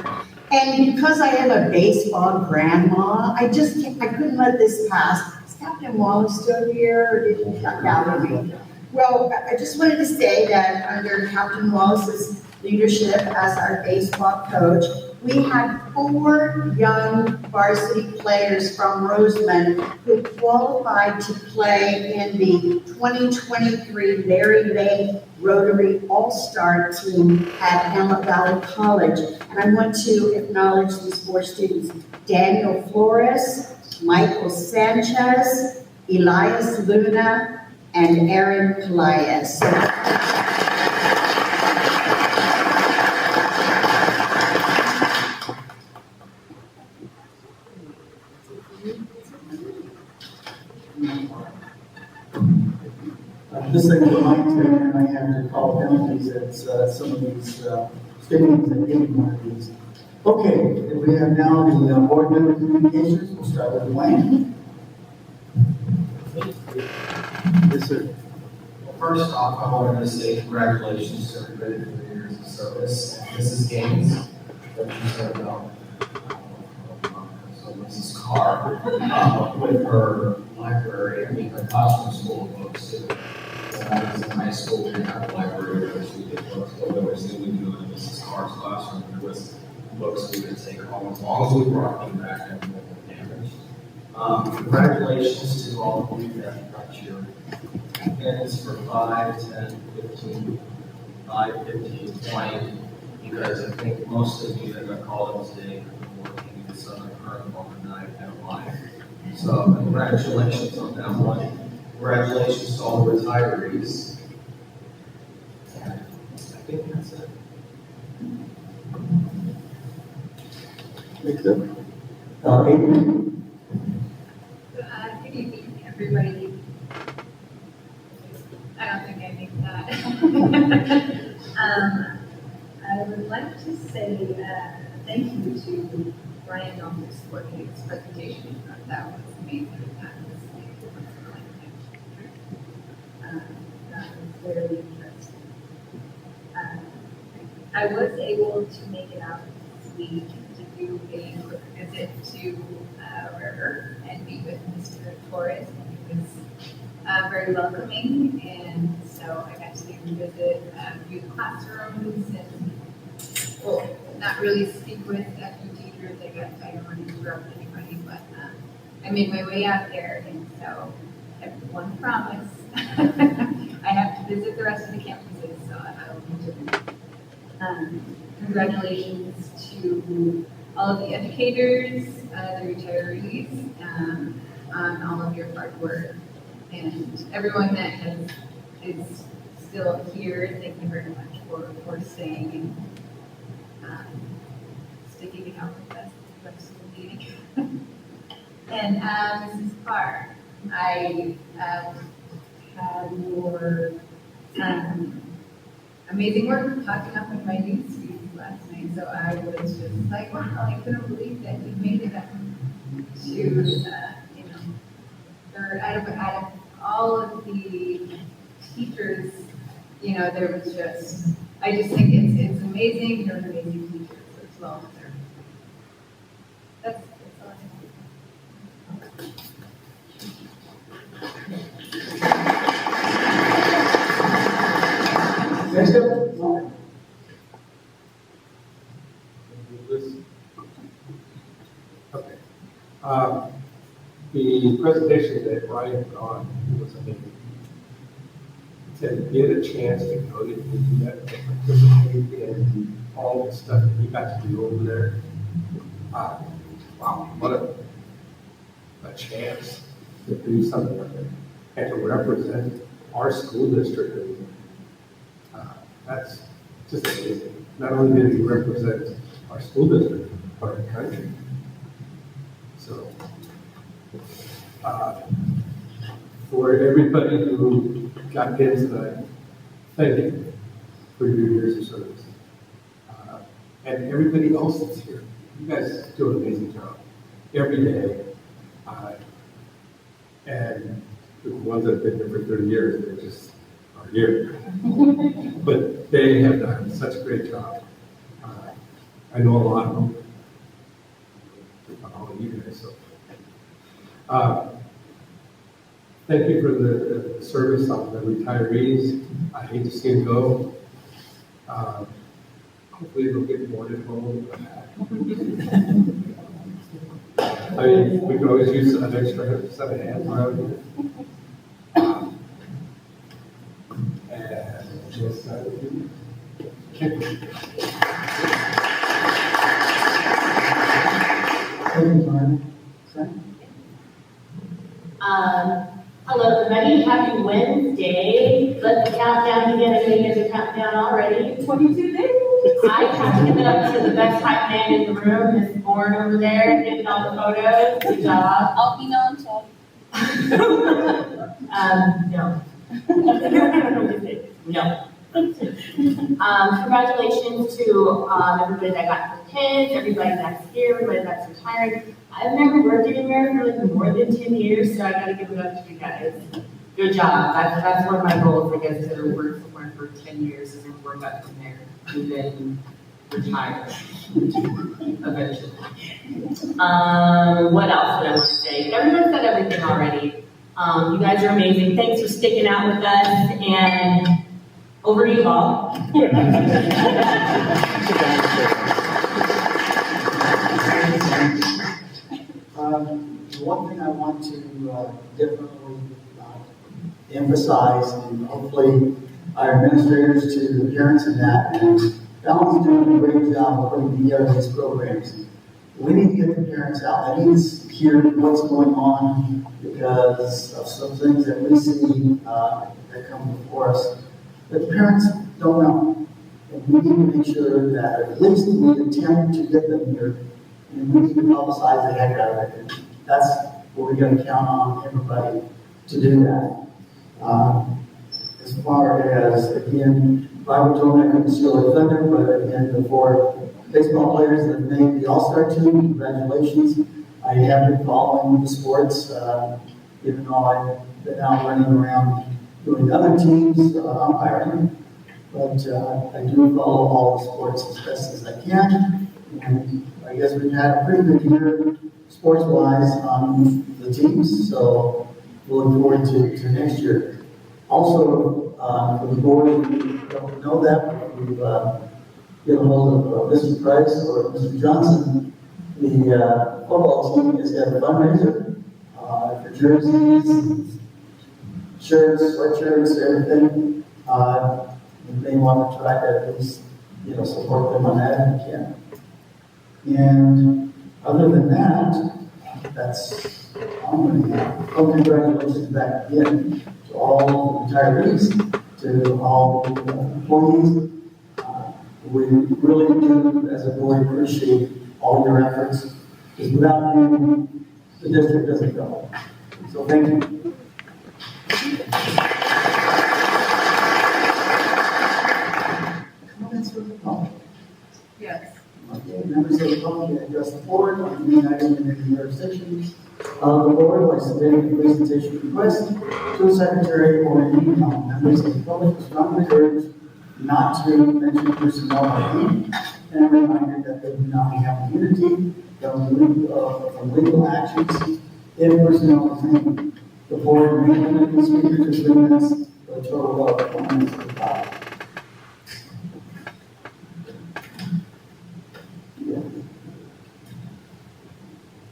S10: And because I am a baseball grandma, I couldn't let this pass. Is Captain Wallace still here, or did he duck out of me? Well, I just wanted to say that under Captain Wallace's leadership as our baseball coach, we had 4 young varsity players from Roseman who qualified to play in the 2023 Larry Bay Rotary All-Star team at Antelope Valley College. And I want to acknowledge these 4 students: Daniel Flores, Michael Sanchez, Elias Luna, and Aaron Pelias.
S2: Just like the mic and I have to call penalties at some of these stadiums that give one of these. Okay, we have now the board member communications. We'll start with Dwayne.
S4: Yes, sir.
S11: Well, first off, I wanted to say congratulations to everybody for their years of service. Mrs. Gaines, that you said about so Mrs. Carr, with her library, her classroom school of books. When I was in high school, we had a library where we did books. So there was we do in Mrs. Carr's classroom. There was books we could take home as long as we brought them back and they weren't damaged. Congratulations to all of you that got your pins for 5, 10, 15, 5, 15, 20, because I think most of you that got called today were working in Southern Kern overnight and life. So congratulations on that one. Congratulations to all the retirees. And I think that's it.
S2: Adrian?
S7: Good evening, everybody. I don't think I make that. I would like to say thank you to Brian Dombas for his presentation. That was amazing. That was very interesting. I was able to make it out this week to do a quick visit to River and meet with Mr. Torres. He was
S5: very welcoming, and so I got to visit a few classrooms and, well, not really speak with a few teachers. I don't want to interrupt anybody, but I made my way out there, and so I have one promise. I have to visit the rest of the campuses, so I will continue. Congratulations to all of the educators, the retirees, on all of your hard work, and everyone that is still here. Thank you very much for staying and sticking it out with us the rest of the meeting. And Mrs. Carr, I had your amazing work talking up with my news feed last night, so I was just like, wow, I couldn't believe that you made it up to, you know, third out of all of the teachers, you know, there was just, I just think it's amazing. You're an amazing teacher, so it's well deserved. That's all I have.
S2: Next up, Mark.
S12: Okay. The presentation that Brian put on was amazing. To get a chance to go to do that, to participate in all the stuff that he got to do over there. Wow, what a chance to do something like that and to represent our school district. That's just amazing. Not only did he represent our school district, but our country. So, for everybody who got in tonight, thank you for your years of service. And everybody else that's here, you guys do an amazing job every day. And the ones that have been here for 30 years, they just are here. But they have done such a great job. I know a lot of them. All of you guys. So, thank you for the service of the retirees. I hate to see them go. Hopefully they'll get more involved. I mean, we could always use an extra set of hands around here. And just, thank you.
S13: Hello everybody, happy Wednesday. Let's count down again. I know you guys are counting down already. 22 days. I have to give it up to the best hype man in the room, Miss Bourne over there, getting all the photos. Good job.
S5: I'll be on top.
S13: No. No. Congratulations to everybody that got the pins, everybody that's here, everybody that's retired. I've never worked anywhere for like more than 10 years, so I gotta give it up to you guys. Good job. That's one of my goals, I guess, to work somewhere for 10 years and then work up from there and then retire eventually. What else would I want to say? Everyone said everything already. You guys are amazing. Thanks for sticking out with us, and over to you all.
S2: One thing I want to definitely emphasize, and hopefully our administrators to the parents in that, and Alan's doing a great job of putting together these programs. We need to get the parents out. They need to hear what's going on because of some things that we see that come before us. But the parents don't know. And we need to make sure that at least we attempt to get them here. And we need to publicize the heck out of it. And that's what we're going to count on everybody to do that. As far as, again, Bible told me I couldn't steal her thunder, but again, the 4 baseball players that made the All-Star team, congratulations. I have been following the sports, even though I've been out running around doing other teams, umpiring. But I do follow all the sports as best as I can. And I guess we've had a pretty good year sports-wise on the teams. So we'll look forward to next year. Also, for the board, you don't know that, we've get a hold of Mr. Price or Mr. Johnson. The football team has got a fundraiser for jerseys, shirts, sweatshirts, everything. You may want to try to at least, support them on that if you can. And other than that, that's all I'm going to have. Oh, congratulations back again to all retirees, to all employees. We really do, as a board, appreciate all your efforts, because without you, the district doesn't go. So thank you. Comments from the public?
S5: Yes.
S2: Okay, members of the public can address the board on any item in any jurisdiction of the board by submitting a presentation request to the secretary or an email. Members of the public are strongly urged not to mention personnel by name, and a reminder that they do not have immunity from legal actions if personnel is named. The board may limit the speaker to 3 minutes for a total of 1 minute per topic.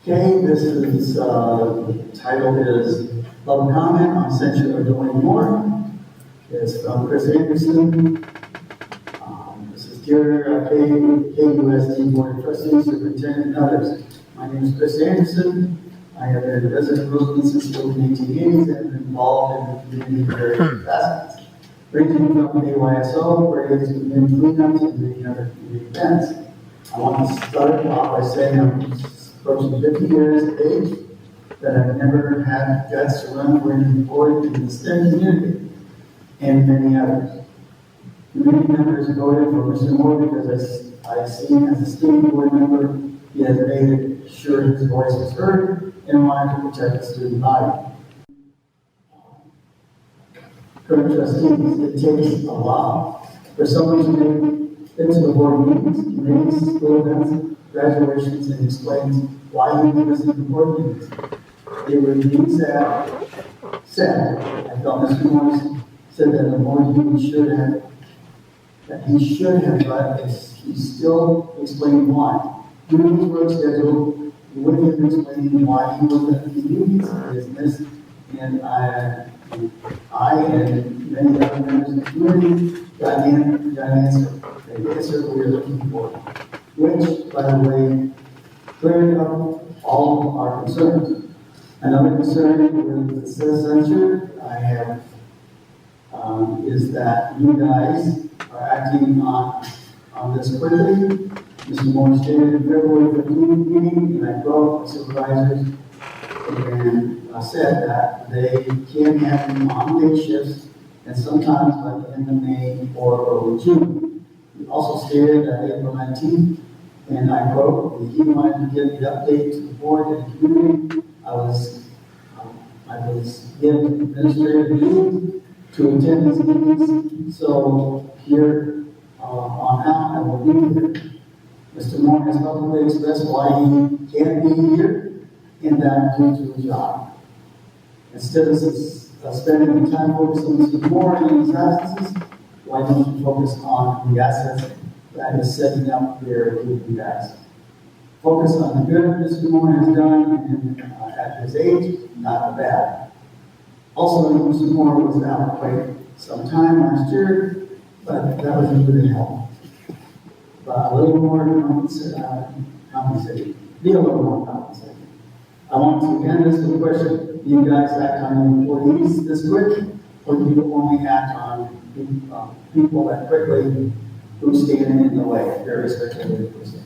S2: Okay, this is, title is Public Comment on Censure of Doing More. It's from Chris Anderson. This is Dear KUSD Board of Trustees, Superintendent, and others. My name is Chris Anderson. I have been a resident of Roseland since the early 1880s and been involved in the community in various capacities, ranging from AYSO, parades, community cleanups, and many other community events. I want to start off by saying I'm approaching 50 years of age, that I've never had guts to run for any board in the STEM community, and many others. Community members voted for Mr. Moore because I see him as a student board member. He has made sure his voice was heard and wanted to protect the student body. Current trustees, it takes a lot for someone to make it to the board meetings, committees, school events, graduations, and explains why he was in the board meetings. It would be sad. I felt Mr. Morris said that the board meeting he should have, but he's still explaining why. During his work schedule, he would have been explaining why he wasn't at the meetings of business, and I and many other members of the community got an answer we were looking for, which, by the way, cleared up all of our concerns. Another concern with the censure I have is that you guys are acting on this quickly. Mr. Moore stated in February 15th meeting, and I broke supervisors and said that they can have them on day shifts and sometimes by the end of May or early June. He also stated that April 19th, and I quote, he wanted to give the update to the board and the community. I was given administrative duty to attend these meetings, so here on out I will be here. Mr. Moore has publicly expressed why he can't be here, and that due to his job. Instead of spending time focusing on Mr. Moore and his absences, why don't you focus on the assets that is setting up here with you guys? Focus on the good Mr. Moore has done at his age, not the bad. Also, Mr. Moore was out quite some time last year, but that was due to health. But a little more compensated. Be a little more compensated. I want to end this with a question. Do you guys act on employees this quick, or do you only act on people that quickly who stand in the way, irrespective of the procedures?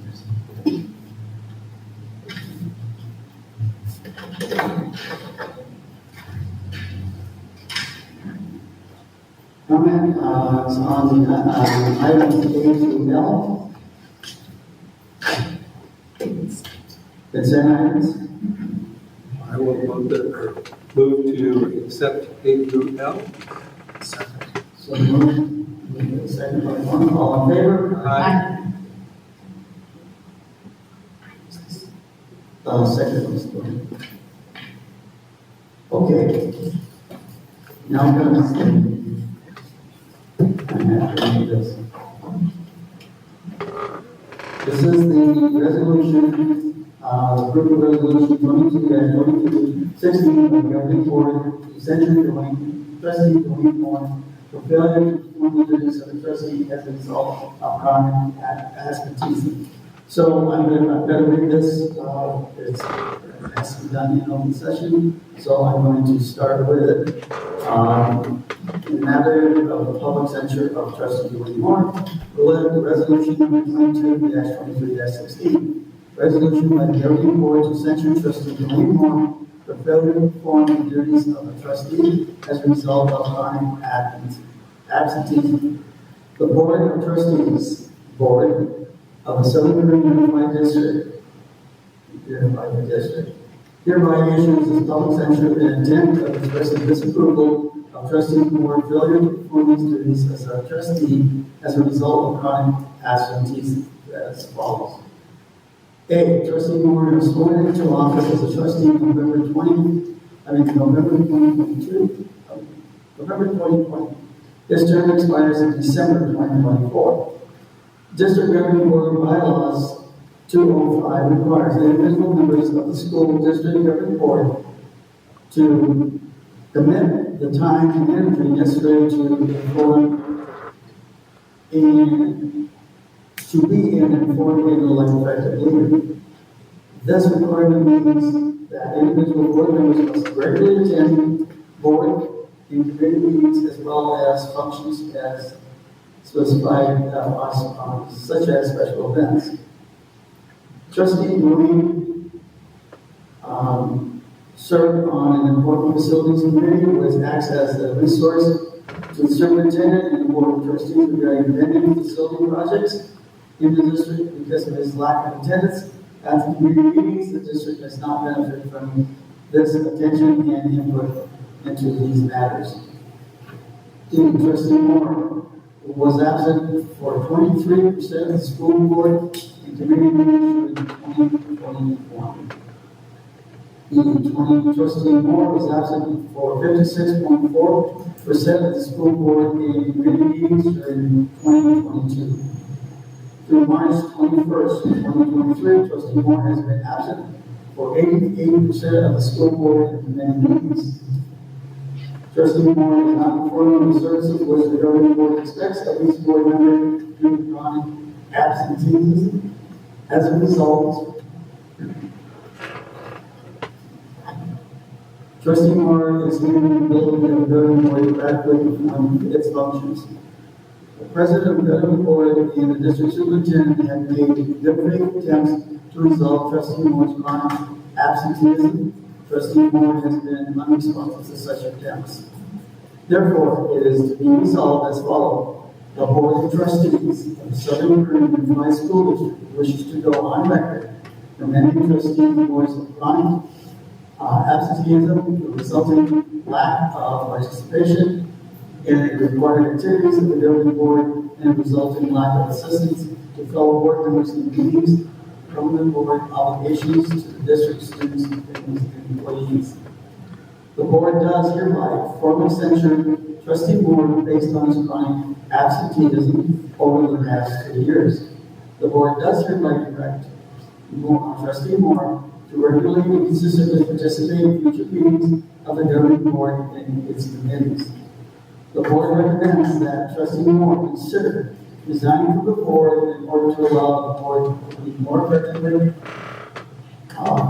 S2: Comment on the items A through L. Consent items.
S12: I will move to accept A through L.
S2: So moved. Second by one. All in favor?
S12: Aye.
S2: Second. Okay. Now I'm gonna say, I have to read this. This is the resolution, group of resolution 22-23-16 of the governing board, essentially going, trustee going on, for failure to perform the duties of the trustee as a result of common absenteeism. So I'm gonna read this, it has to be done in open session, so I'm going to start with it. In the matter of the public censure of trustee Dwayne Moore, resolution number 22-23-16. Resolution by the governing board to censure trustee Dwayne Moore for failure to perform the duties of a trustee as a result of chronic absenteeism. The board of trustees, board of the Southern Green Unified District, hereby issues this public censure in intent of expressing disapproval of trustee Moore's failure to perform his duties as a trustee as a result of chronic absenteeism as follows. A, trustee Moore was sworn into office as a trustee November 2022, November 2020. His term expires in December 2024. District Governing Board bylaws 205 requires the individual members of the school district governing board to commit the time and energy necessary to inform and to be an informed and elected effective leader. This requirement means that individual board members must regularly attend board and committee meetings as well as functions as specified such as special events. Trustee Mooney served on an important facilities committee which acts as the resource to the superintendent and the board of trustees regarding pending facility projects in the district. Because of his lack of attendance at the community meetings, the district has not benefited from this attention and input into these matters. Trustee Moore was absent for 23% of the school board and committee meetings during 2021. Trustee Moore was absent for 56.4% of the school board and committee meetings during 2022. Through March 21st, 2023, Trustee Moore has been absent for 88% of the school board and committee meetings. Trustee Moore is not performing the services which the governing board expects of each board member due to chronic absenteeism. As a result, Trustee Moore is given the ability of the governing board to adequately perform its functions. The president of the governing board and the district superintendent have made good faith attempts to resolve Trustee Moore's chronic absenteeism. Trustee Moore has been unresponsive to such attempts. Therefore, it is to be resolved as follows. The Board of Trustees of Southern Green Unified School District wishes to go on record commending Trustee Moore's chronic absenteeism, the resulting lack of participation in the required activities of the governing board, and the resulting lack of assistance to fellow board members in meetings, government board obligations to the district students and employees. The board does hereby formally censure Trustee Moore based on his chronic absenteeism over the past 2 years. The board does hereby direct Trustee Moore to regularly and consistently participate in future meetings of the governing board and its committees. The board recommends that Trustee Moore consider resigning from the board in order to allow the board to be more effectively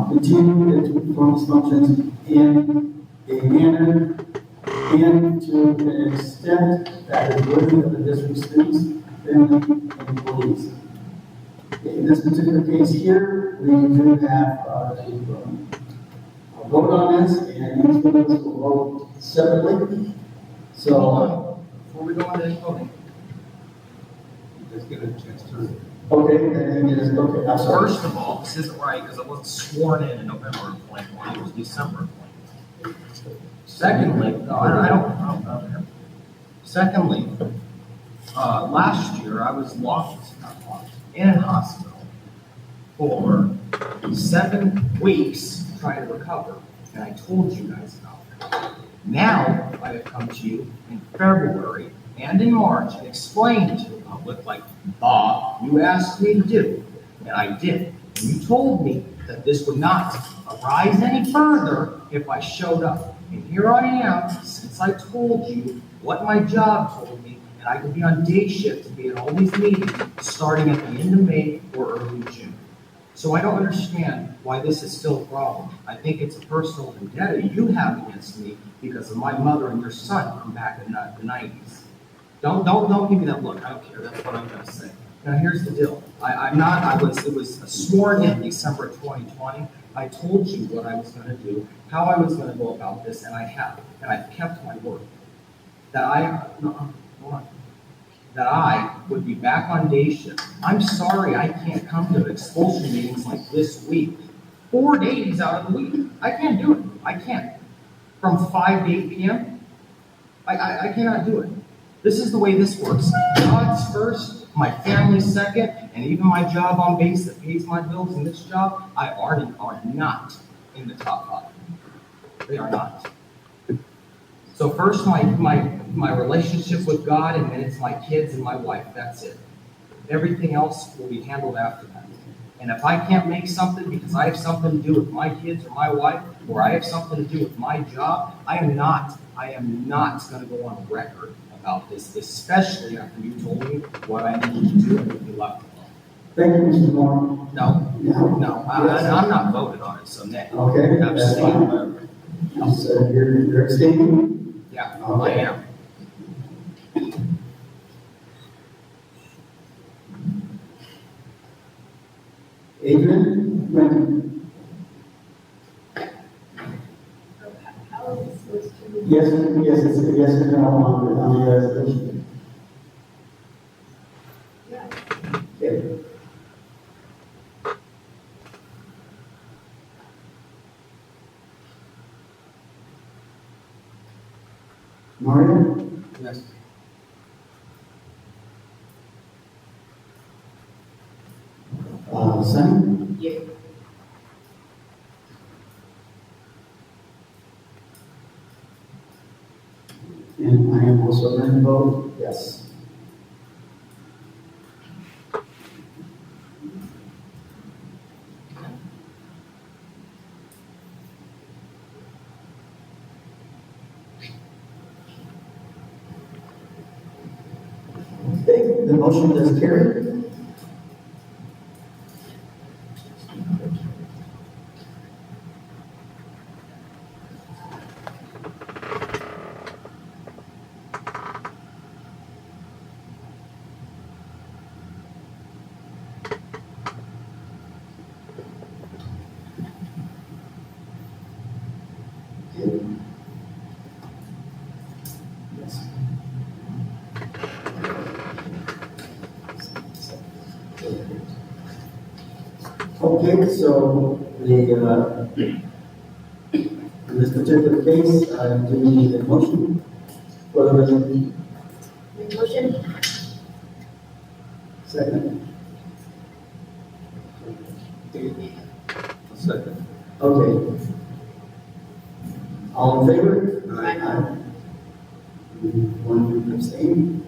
S2: continue to perform its functions in a manner and to an extent that is worthy of the district students, family, and employees. In this particular case here, we do have to vote on this, and each of us will vote separately. So,
S11: Before we go on to this voting,
S12: Let's get a chance to.
S2: okay, and it is, okay, I'm sorry.
S11: first of all, this isn't right because I wasn't sworn in November of 2020, it was December of 2020. Secondly, no, I don't. Secondly, last year I was locked in a hospital for 7 weeks trying to recover, and I told you guys about that. Now, I have come to you in February and in March and explained to the public, like, Bob, you asked me to do, and I did. And you told me that this would not arise any further if I showed up. And here I am, since I told you what my job told me, and I could be on day shift to be at all these meetings starting at the end of May or early June. So I don't understand why this is still a problem. I think it's a personal vendetta you have against me because of my mother and your son from back in the 90s. Don't give me that look. I don't care. That's what I'm going to say. Now, here's the deal. It was sworn in December 2020. I told you what I was going to do, how I was going to go about this, and I have. And I've kept my word. That I would be back on day shift. I'm sorry I can't come to expulsion meetings like this week. 4 days out of the week. I can't do it. I can't. From 5 to 8 p.m., I cannot do it. This is the way this works. God's first, my family second, and even my job on base that pays my bills and this job, I already are not in the top 5. They are not. So first my relationship with God, and then it's my kids and my wife. That's it. Everything else will be handled after that. And if I can't make something because I have something to do with my kids or my wife, or I have something to do with my job, I am not going to go on record about this, especially after you told me what I needed to do and you left alone.
S2: Thank you, Mr. Moore.
S11: No, I'm not voted on it, so nay.
S2: Okay, that's fine. So you're abstaining?
S11: Yeah,
S2: Okay.
S11: I am.
S2: Adrian? Brennan?
S5: How is this supposed to?
S2: Yes, it's a yes or no on the resolution.
S5: Yeah.
S2: Okay. Mario?
S12: Yes.
S2: Sunny?
S13: Yeah.
S2: And I am also going to vote yes. Okay, the motion does carry. Okay, so in this particular case, I do need a motion for the resolution.
S10: Make motion?
S2: Second.
S12: Second.
S2: Okay. All in favor?
S10: Aye.
S2: One abstain.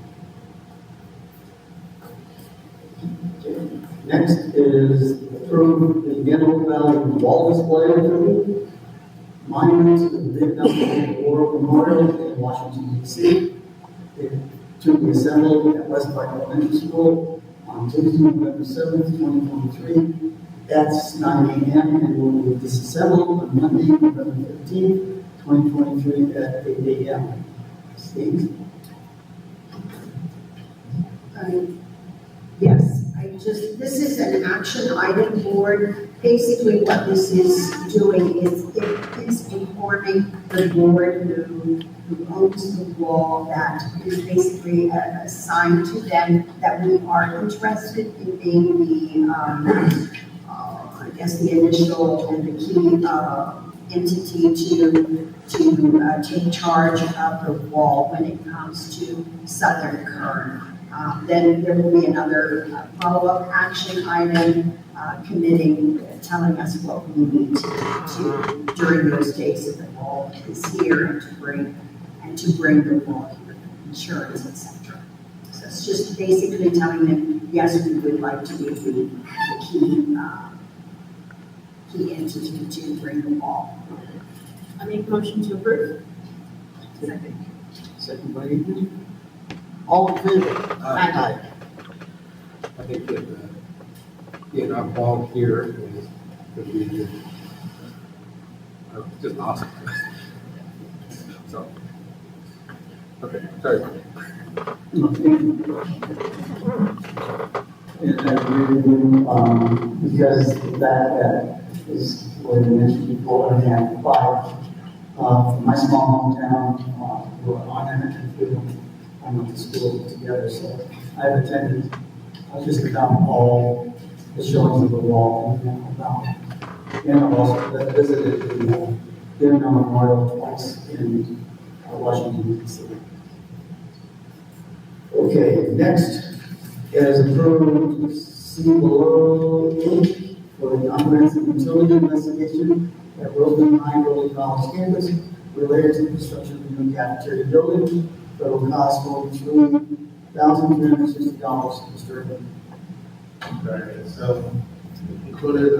S2: Okay. Next is approve the Yellow Valley wall display approval. Monument to the Vietnam War Memorial in Washington, D.C. To be assembled at West Park Elementary School on Tuesday, November 7th, 2023. That's 9 a.m. and will be disassembled on Monday, November 15th, 2023 at 8 a.m. Steve?
S10: Yes, this is an action item board. Basically what this is doing is it is informing the board who owns the wall that is basically assigned to them that we are interested in being the, I guess the initial and the key entity to take charge of the wall when it comes to Southern Kern. then there will be another follow-up action item, committing, telling us what we need to during those days that the ball is here and to bring the ball here, insurance, et cetera. So it's just basically telling them, yes, we would like to be the key entity to bring the ball.
S9: I make motion to approve.
S2: Second by Ethan. All in favor?
S12: Aye. I think that, getting our ball here is going to be just awesome. So, okay, sorry.
S2: And I agree with you, because that is what I mentioned before, and had five, from my small hometown, who are on it, and we went to school together, so I've attended just about all the showings of the wall, and about, and I've also visited the Vietnam Memorial twice in Washington, D.C. Okay, next is approved C below for the comprehensive utility investigation at Roseland High Road College campus related to the construction of the new cafeteria building. Total cost $43,360. Mr. Irvin.
S8: Right, so included,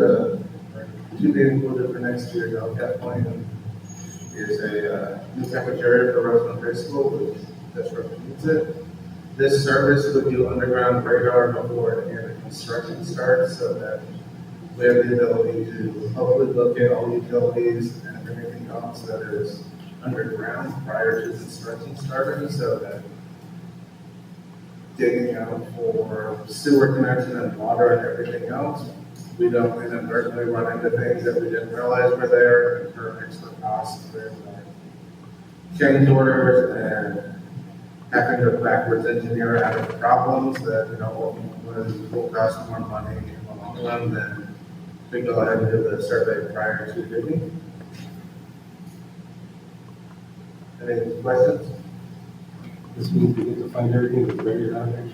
S8: should be included for next year, the LCAP plan is a new cafeteria for Roseland High School, which district needs it. This service would do underground radar before any of the construction starts, so that we have the ability to hopefully look at all utilities and everything else that is underground prior to construction starting, so that digging out for sewer connection and water and everything else, we don't inadvertently run into things that we didn't realize were there, and incur extra costs with change orders and having to backwards engineer out of the problems that, will cost more money in the long run than we go ahead and do the survey prior to digging. Any questions?
S12: This means we get to find everything that's buried down there.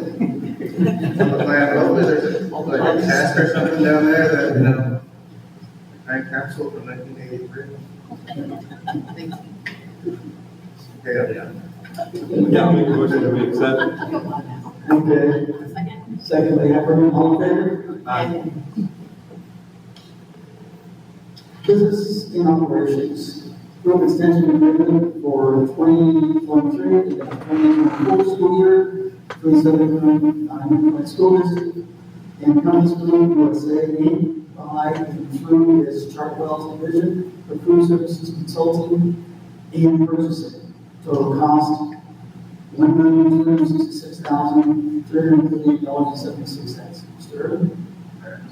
S8: On the plan, hopefully there's like a test or something down there that, time capsule from 1983. Yeah.
S12: Yeah, make a motion to make sense.
S2: Okay. Second by Heffernan, all in favor?
S12: Aye.
S2: Business and operations. Group extension agreement for 2023 to 2024 school year, 37 school district, and Cummins Group USA Inc. by and through is Chartwell's division for food services consulting and purchasing. Total cost $1,266,358.76. Mr. Irvin?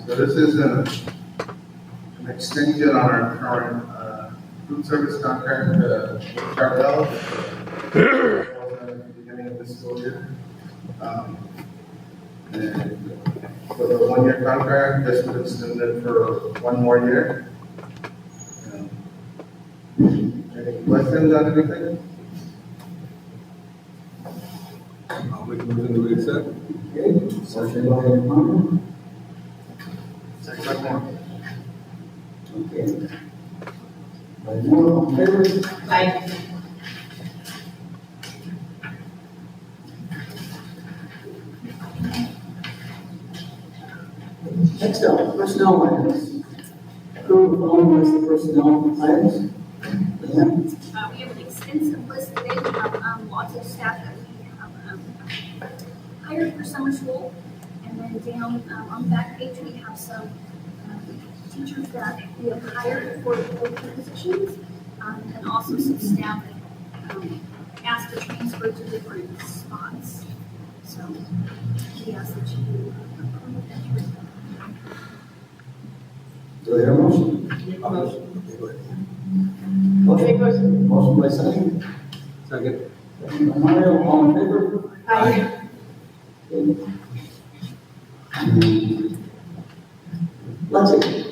S8: So this is an extension on our current food service contract with Chartwell. At the beginning of this school year. And for the 1-year contract, this would extend it for 1 more year. Any questions on anything?
S12: I'll make a motion to accept.
S2: Okay, motion by Heffernan.
S8: Second by Moore.
S2: Okay. By Moore, all in favor?
S13: Aye.
S2: Next up, personnel items. Approve the following list of personnel items. Leanne?
S3: We have an extensive list today. We have lots of staff that we have hired for summer school. And then down on the back page, we have some teachers that we have hired for open positions, and also some staff that asked to transfer to different spots. So we ask that you approve that.
S2: Do I hear a motion? Motion by Sunny.
S12: Second.
S2: Second by Mario, all in favor?
S13: Aye.
S2: Lexi?